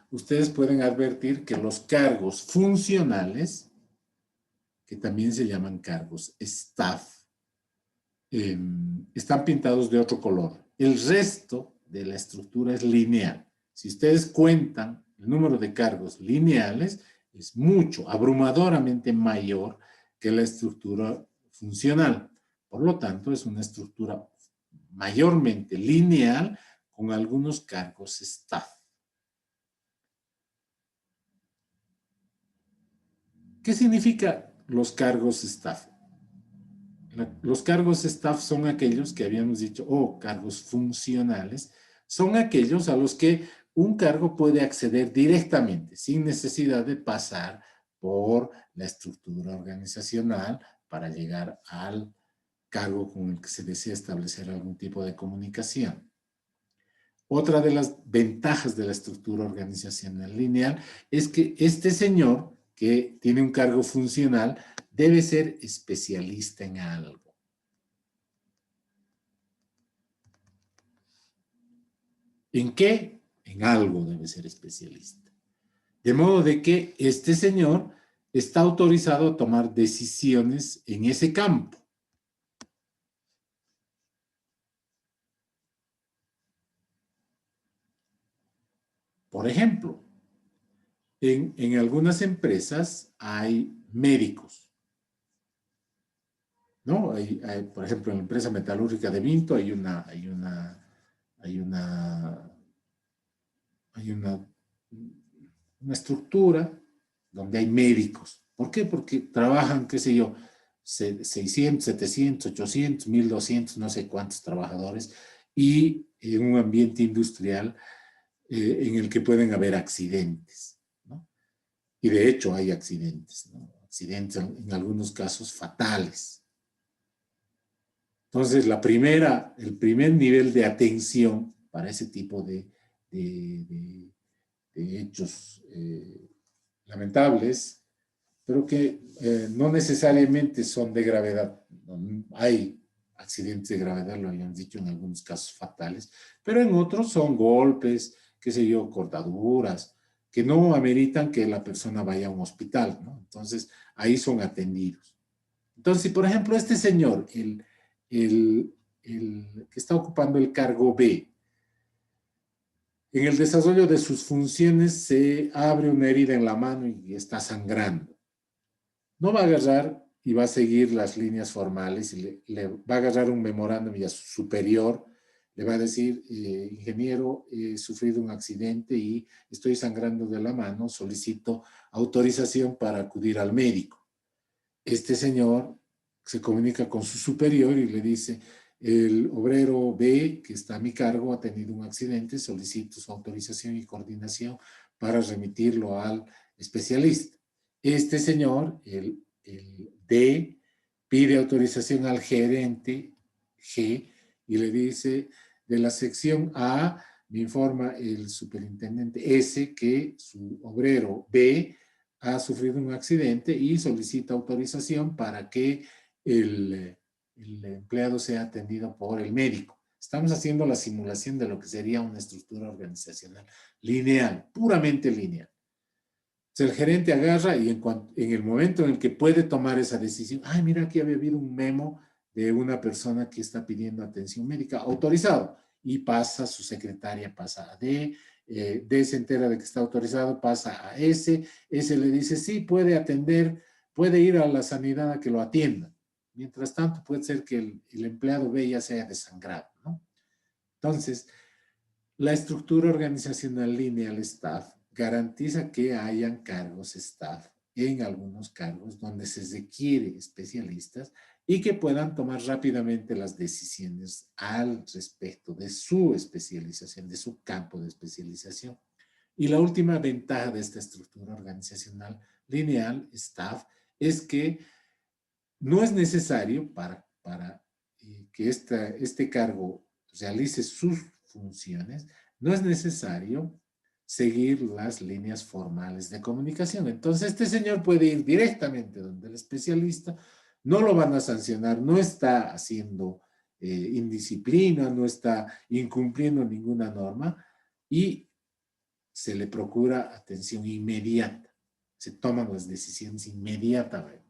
ustedes pueden advertir que los cargos funcionales, que también se llaman cargos staff, están pintados de otro color. El resto de la estructura es lineal. Si ustedes cuentan el número de cargos lineales, es mucho, abrumadoramente mayor que la estructura funcional. Por lo tanto, es una estructura mayormente lineal con algunos cargos staff. ¿Qué significa los cargos staff? Los cargos staff son aquellos que habíamos dicho, cargos funcionales, son aquellos a los que un cargo puede acceder directamente, sin necesidad de pasar por la estructura organizacional para llegar al cargo con el que se desea establecer algún tipo de comunicación. Otra de las ventajas de la estructura organizacional lineal es que este señor, que tiene un cargo funcional, debe ser especialista en algo. ¿En qué? En algo debe ser especialista. De modo de que este señor está autorizado a tomar decisiones en ese campo. Por ejemplo, en algunas empresas hay médicos, ¿no? Por ejemplo, en la empresa metalúrgica de Vinto hay una estructura donde hay médicos. ¿Por qué? Porque trabajan, qué sé yo, 600, 700, 800, 1200, no sé cuántos trabajadores, y en un ambiente industrial en el que pueden haber accidentes, ¿no? Y de hecho hay accidentes, ¿no? Accidentes en algunos casos fatales. Entonces, el primer nivel de atención para ese tipo de hechos lamentables, pero que no necesariamente son de gravedad. Hay accidentes de gravedad, lo habían dicho, en algunos casos fatales, pero en otros son golpes, qué sé yo, cortaduras, que no ameritan que la persona vaya a un hospital, ¿no? Entonces, ahí son atendidos. Entonces, si por ejemplo este señor, que está ocupando el cargo B. En el desarrollo de sus funciones se abre una herida en la mano y está sangrando. No va a agarrar y va a seguir las líneas formales y le va a agarrar un memorándum y a su superior le va a decir, ingeniero, he sufrido un accidente y estoy sangrando de la mano, solicito autorización para acudir al médico. Este señor se comunica con su superior y le dice, el obrero B, que está a mi cargo, ha tenido un accidente, solicito su autorización y coordinación para remitirlo al especialista. Este señor, el D, pide autorización al gerente G y le dice, de la sección A, me informa el superintendente S que su obrero B ha sufrido un accidente y solicita autorización para que el empleado sea atendido por el médico. Estamos haciendo la simulación de lo que sería una estructura organizacional lineal, puramente lineal. Entonces el gerente agarra y en el momento en el que puede tomar esa decisión, ay, mira, aquí había habido un memo de una persona que está pidiendo atención médica autorizado y pasa, su secretaria pasa a D, D se entera de que está autorizado, pasa a S, S le dice, sí, puede atender, puede ir a la sanidad a que lo atienda. Mientras tanto, puede ser que el empleado B ya se haya desangrado, ¿no? Entonces, la estructura organizacional lineal staff garantiza que hayan cargos staff en algunos cargos donde se requiere especialistas y que puedan tomar rápidamente las decisiones al respecto de su especialización, de su campo de especialización. Y la última ventaja de esta estructura organizacional lineal staff es que no es necesario para que este cargo realice sus funciones, no es necesario seguir las líneas formales de comunicación. Entonces, este señor puede ir directamente donde el especialista, no lo van a sancionar, no está haciendo indisciplina, no está incumpliendo ninguna norma y se le procura atención inmediata. Se toman las decisiones inmediatamente.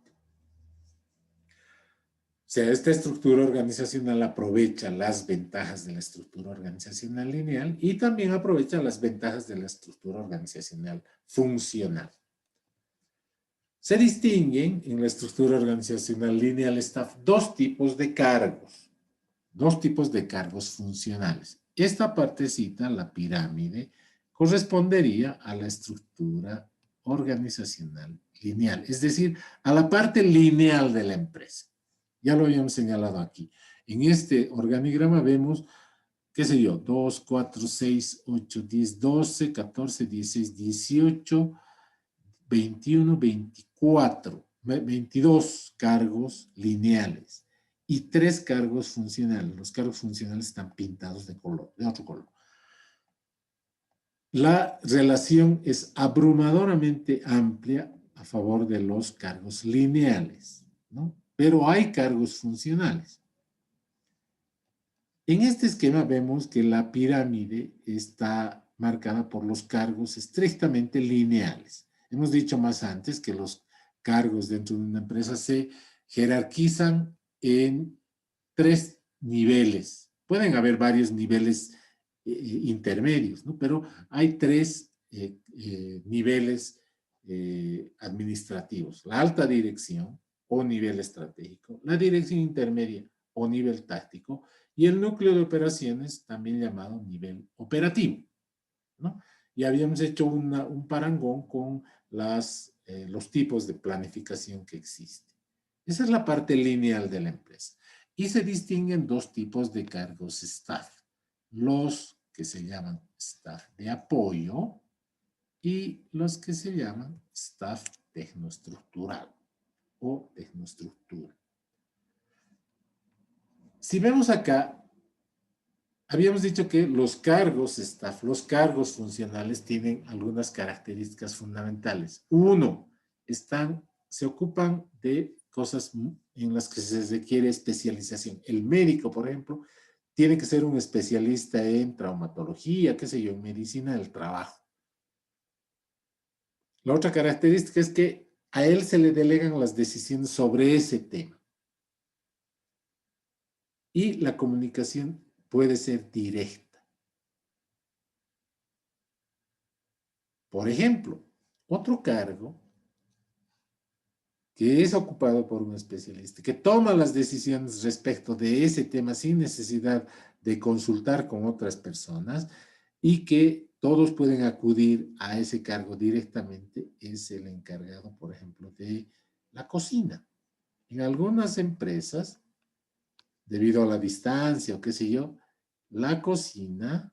O sea, esta estructura organizacional aprovecha las ventajas de la estructura organizacional lineal y también aprovecha las ventajas de la estructura organizacional funcional. Se distinguen en la estructura organizacional lineal staff dos tipos de cargos funcionales. Esta partecita, la pirámide, correspondería a la estructura organizacional lineal, es decir, a la parte lineal de la empresa. Ya lo habíamos señalado aquí. En este organigrama vemos, qué sé yo, 2, 4, 6, 8, 10, 12, 14, 16, 18, 21, 24, 22 cargos lineales y 3 cargos funcionales. Los cargos funcionales están pintados de color, de otro color. La relación es abrumadoramente amplia a favor de los cargos lineales, ¿no? Pero hay cargos funcionales. En este esquema vemos que la pirámide está marcada por los cargos estrictamente lineales. Hemos dicho más antes que los cargos dentro de una empresa se jerarquizan en 3 niveles. Pueden haber varios niveles intermedios, ¿no? Pero hay 3 niveles administrativos. La alta dirección o nivel estratégico, la dirección intermedia o nivel táctico y el núcleo de operaciones, también llamado nivel operativo, ¿no? Y habíamos hecho un parangón con los tipos de planificación que existen. Esa es la parte lineal de la empresa. Y se distinguen 2 tipos de cargos staff. Los que se llaman staff de apoyo y los que se llaman staff tecnoestructural o tecnoestructura. Si vemos acá, habíamos dicho que los cargos staff, los cargos funcionales tienen algunas características fundamentales. Uno, se ocupan de cosas en las que se requiere especialización. El médico, por ejemplo, tiene que ser un especialista en traumatología, qué sé yo, en medicina del trabajo. La otra característica es que a él se le delegan las decisiones sobre ese tema. y la comunicación puede ser directa. Por ejemplo, otro cargo que es ocupado por un especialista, que toma las decisiones respecto de ese tema sin necesidad de consultar con otras personas y que todos pueden acudir a ese cargo directamente, es el encargado, por ejemplo, de la cocina. En algunas empresas, debido a la distancia o qué sé yo, la cocina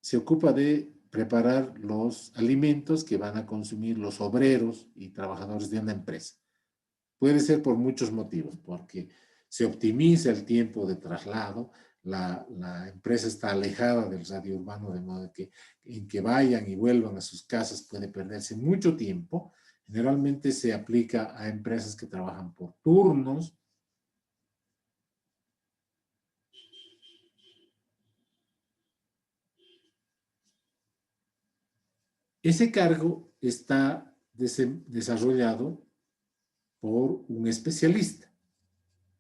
se ocupa de preparar los alimentos que van a consumir los obreros y trabajadores de una empresa. Puede ser por muchos motivos, porque se optimiza el tiempo de traslado, la empresa está alejada del radio urbano, de modo que en que vayan y vuelvan a sus casas puede perderse mucho tiempo. Generalmente se aplica a empresas que trabajan por turnos. Ese cargo está desarrollado por un especialista.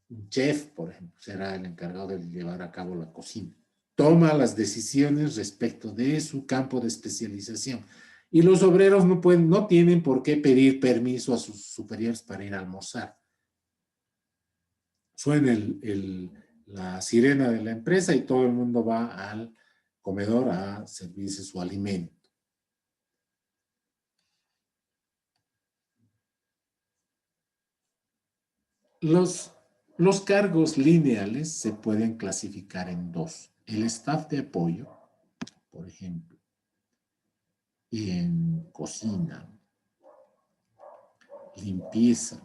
Un chef, por ejemplo, será el encargado de llevar a cabo la cocina. Toma las decisiones respecto de su campo de especialización. Y los obreros no tienen por qué pedir permiso a sus superiores para ir a almorzar. Suena la sirena de la empresa y todo el mundo va al comedor a servirse su alimento. Los cargos lineales se pueden clasificar en dos. El staff de apoyo, por ejemplo, en cocina, limpieza,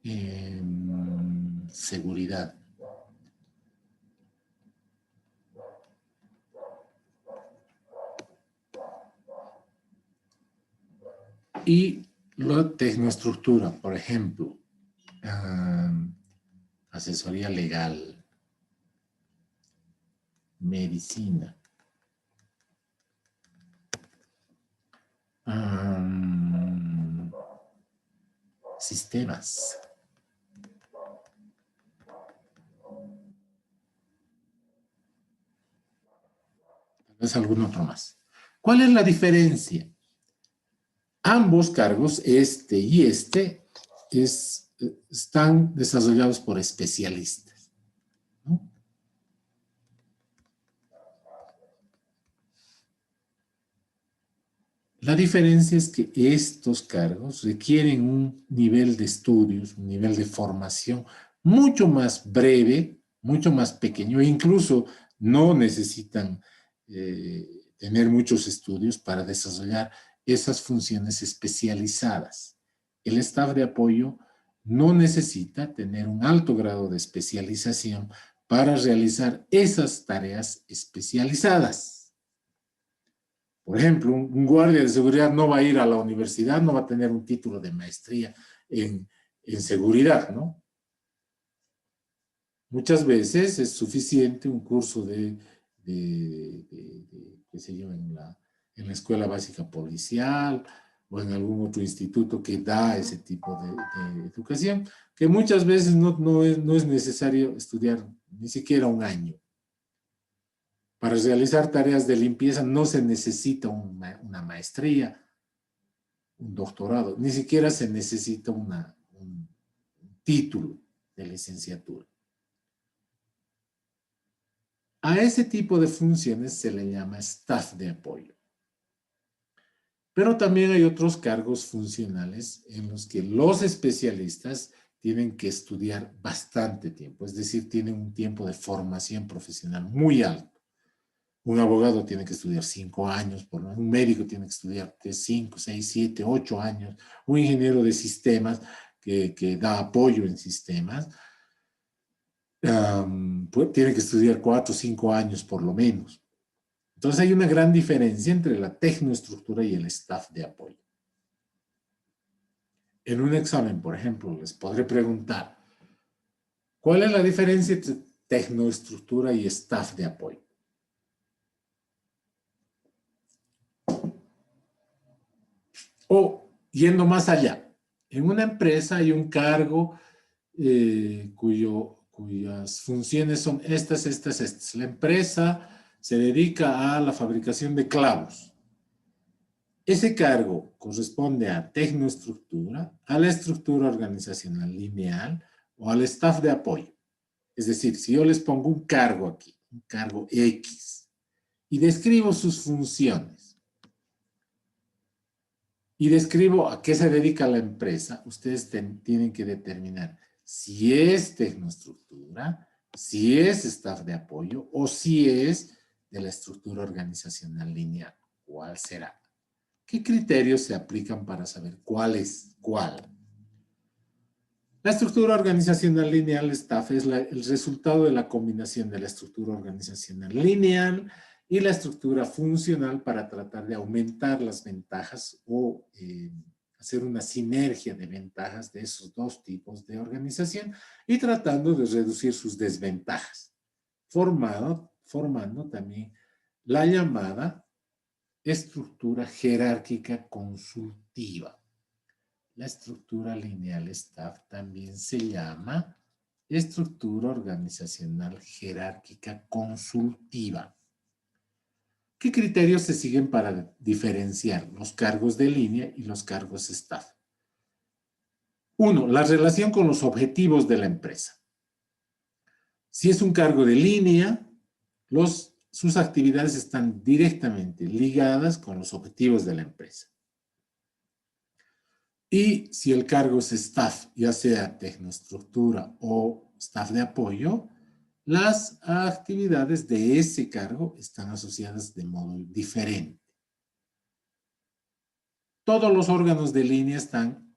en seguridad. Y la tecnoestructura, por ejemplo, asesoría legal, medicina, sistemas. Tal vez algún otro más. ¿Cuál es la diferencia? Ambos cargos, este y este, están desarrollados por especialistas, ¿no? La diferencia es que estos cargos requieren un nivel de estudios, un nivel de formación mucho más breve, mucho más pequeño, e incluso no necesitan tener muchos estudios para desarrollar esas funciones especializadas. El staff de apoyo no necesita tener un alto grado de especialización para realizar esas tareas especializadas. Por ejemplo, un guardia de seguridad no va a ir a la universidad, no va a tener un título de maestría en seguridad, ¿no? Muchas veces es suficiente un curso qué sé yo, en la escuela básica policial o en algún otro instituto que da ese tipo de educación, que muchas veces no es necesario estudiar ni siquiera un año. Para realizar tareas de limpieza no se necesita una maestría, un doctorado, ni siquiera se necesita un título de licenciatura. A ese tipo de funciones se le llama staff de apoyo. Pero también hay otros cargos funcionales en los que los especialistas tienen que estudiar bastante tiempo, es decir, tienen un tiempo de formación profesional muy alto. Un abogado tiene que estudiar 5 años, por lo menos un médico tiene que estudiar 5, 6, 7, 8 años, un ingeniero de sistemas que da apoyo en sistemas, tiene que estudiar 4 o 5 años por lo menos. Entonces hay una gran diferencia entre la tecnoestructura y el staff de apoyo. En un examen, por ejemplo, les podré preguntar, ¿cuál es la diferencia entre tecnoestructura y staff de apoyo? O Yendo más allá, en una empresa hay un cargo cuyas funciones son estas. La empresa se dedica a la fabricación de clavos. Ese cargo corresponde a tecnoestructura, a la estructura organizacional lineal o al staff de apoyo. Es decir, si yo les pongo un cargo aquí, un cargo X, y describo sus funciones, y describo a qué se dedica la empresa, ustedes tienen que determinar si es tecnoestructura, si es staff de apoyo o si es de la estructura organizacional lineal. ¿Cuál será? ¿Qué criterios se aplican para saber cuál es cuál? La estructura organizacional lineal staff es el resultado de la combinación de la estructura organizacional lineal y la estructura funcional para tratar de aumentar las ventajas o hacer una sinergia de ventajas de esos dos tipos de organización y tratando de reducir sus desventajas, formando también la llamada estructura jerárquica consultiva. La estructura lineal staff también se llama estructura organizacional jerárquica consultiva. ¿Qué criterios se siguen para diferenciar los cargos de línea y los cargos staff? 1. La relación con los objetivos de la empresa. Si es un cargo de línea, sus actividades están directamente ligadas con los objetivos de la empresa. Y si el cargo es staff, ya sea tecnoestructura o staff de apoyo, las actividades de ese cargo están asociadas de modo diferente. Todos los órganos de línea están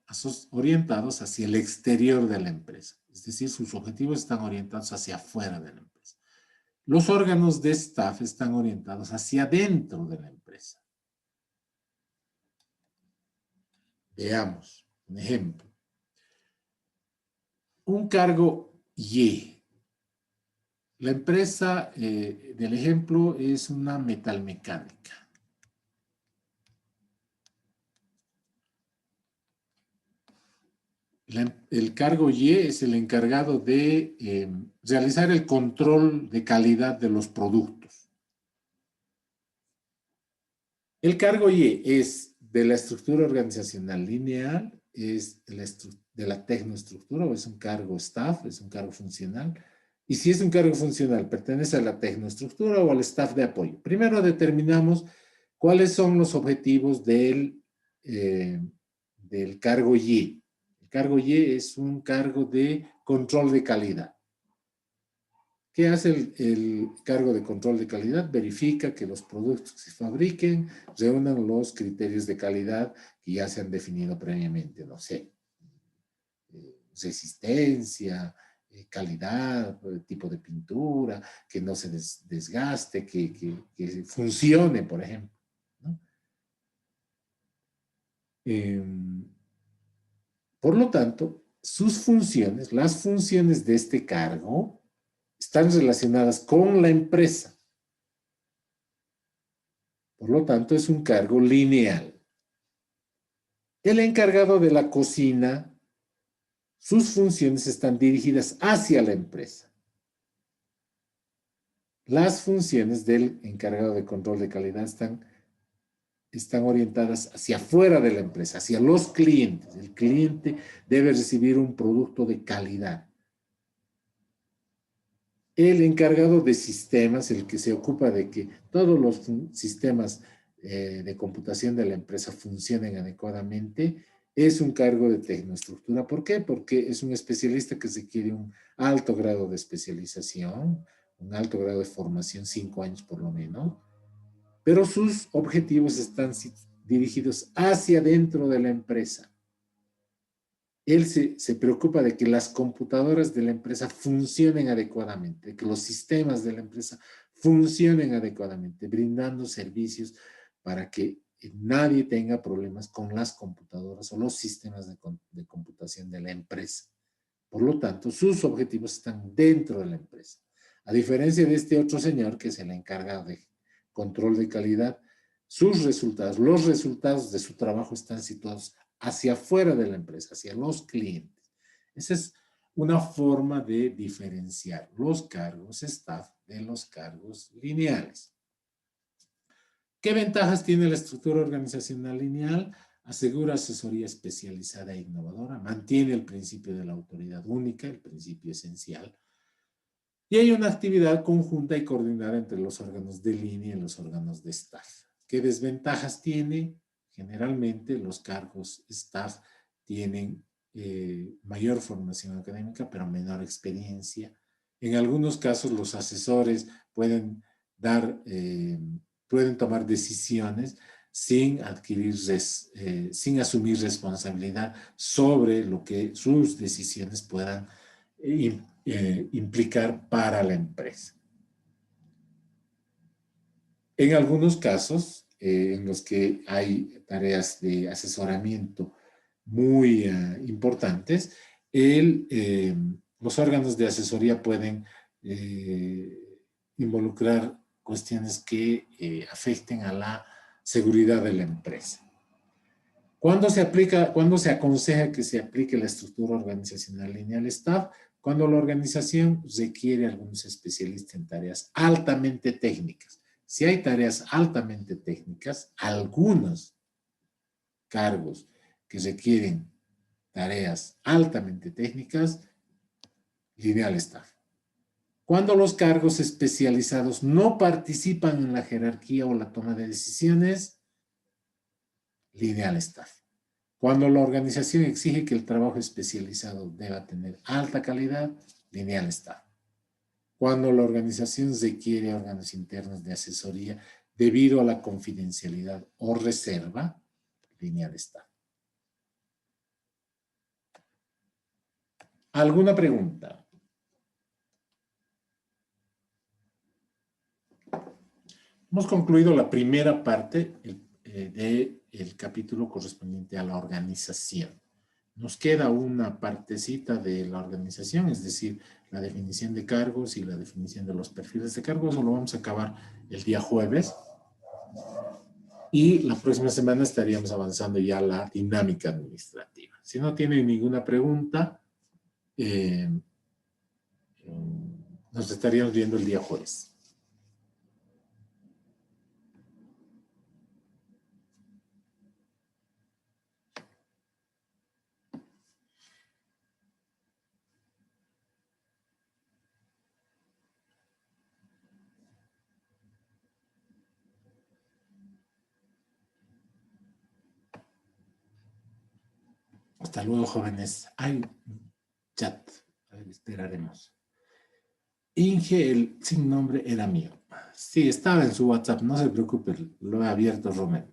orientados hacia el exterior de la empresa, es decir, sus objetivos están orientados hacia afuera de la empresa. Los órganos de staff están orientados hacia adentro de la empresa. Veamos un ejemplo. Un cargo Y. La empresa del ejemplo es una metalmecánica. El cargo Y es el encargado de realizar el control de calidad de los productos. El cargo Y es de la estructura organizacional lineal, es de la tecnoestructura, o es un cargo staff, es un cargo funcional. Y si es un cargo funcional, pertenece a la tecnoestructura o al staff de apoyo. Primero determinamos cuáles son los objetivos del cargo Y. El cargo Y es un cargo de control de calidad. ¿Qué hace el cargo de control de calidad? Verifica que los productos que se fabriquen reúnan los criterios de calidad que ya se han definido previamente. No sé, resistencia, calidad, tipo de pintura, que no se desgaste, que funcione, por ejemplo, ¿no? Por lo tanto, sus funciones, las funciones de este cargo, están relacionadas con la empresa. Por lo tanto, es un cargo lineal. El encargado de la cocina, sus funciones están dirigidas hacia la empresa. Las funciones del encargado de control de calidad están orientadas hacia afuera de la empresa, hacia los clientes. El cliente debe recibir un producto de calidad. El encargado de sistemas, el que se ocupa de que todos los sistemas de computación de la empresa funcionen adecuadamente, es un cargo de tecnoestructura. ¿Por qué? Porque es un especialista que requiere un alto grado de especialización, un alto grado de formación, 5 años por lo menos, pero sus objetivos están dirigidos hacia dentro de la empresa. Él se preocupa de que las computadoras de la empresa funcionen adecuadamente, de que los sistemas de la empresa funcionen adecuadamente, brindando servicios para que nadie tenga problemas con las computadoras o los sistemas de computación de la empresa. Por lo tanto, sus objetivos están dentro de la empresa. A diferencia de este otro señor, que es el encargado de control de calidad, sus resultados, los resultados de su trabajo están situados hacia afuera de la empresa, hacia los clientes. Esa es una forma de diferenciar los cargos staff de los cargos lineales. ¿Qué ventajas tiene la estructura organizacional lineal? Asegura asesoría especializada e innovadora, mantiene el principio de la autoridad única, el principio esencial, y hay una actividad conjunta y coordinada entre los órganos de línea y los órganos de staff. ¿Qué desventajas tiene? Generalmente los cargos staff tienen mayor formación académica, pero menor experiencia. En algunos casos los asesores pueden tomar decisiones sin sin asumir responsabilidad sobre lo que sus decisiones puedan implicar para la empresa. En algunos casos, en los que hay tareas de asesoramiento muy importantes, los órganos de asesoría pueden involucrar cuestiones que afecten a la seguridad de la empresa. ¿Cuándo se aconseja que se aplique la estructura organizacional lineal staff? Cuando la organización requiere a algunos especialistas en tareas altamente técnicas. Si hay tareas altamente técnicas, algunos cargos que requieren tareas altamente técnicas, lineal staff. Cuando los cargos especializados no participan en la jerarquía o la toma de decisiones, lineal staff. Cuando la organización exige que el trabajo especializado deba tener alta calidad, lineal staff. Cuando la organización requiere órganos internos de asesoría debido a la confidencialidad o reserva, lineal staff. ¿Alguna pregunta? Hemos concluido la primera parte del capítulo correspondiente a la organización. Nos queda una partecita de la organización, es decir, la definición de cargos y la definición de los perfiles de cargos. Eso lo vamos a acabar el día jueves. Y la próxima semana estaríamos avanzando ya a la dinámica administrativa. Si no tienen ninguna pregunta, nos estaríamos viendo el día jueves. Hasta luego, jóvenes. Hay chat. A ver, esperaremos. Inge, el sin nombre era mío. Sí, estaba en su WhatsApp. No se preocupe. Lo he abierto, Romer.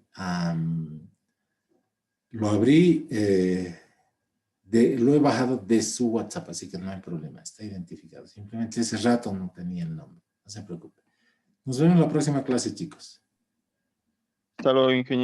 Lo abrí, lo he bajado de su WhatsApp, así que no hay problema. Está identificado. Simplemente ese rato no tenía el nombre. No se preocupe. Nos vemos en la próxima clase, chicos. Hasta luego, ingeniero.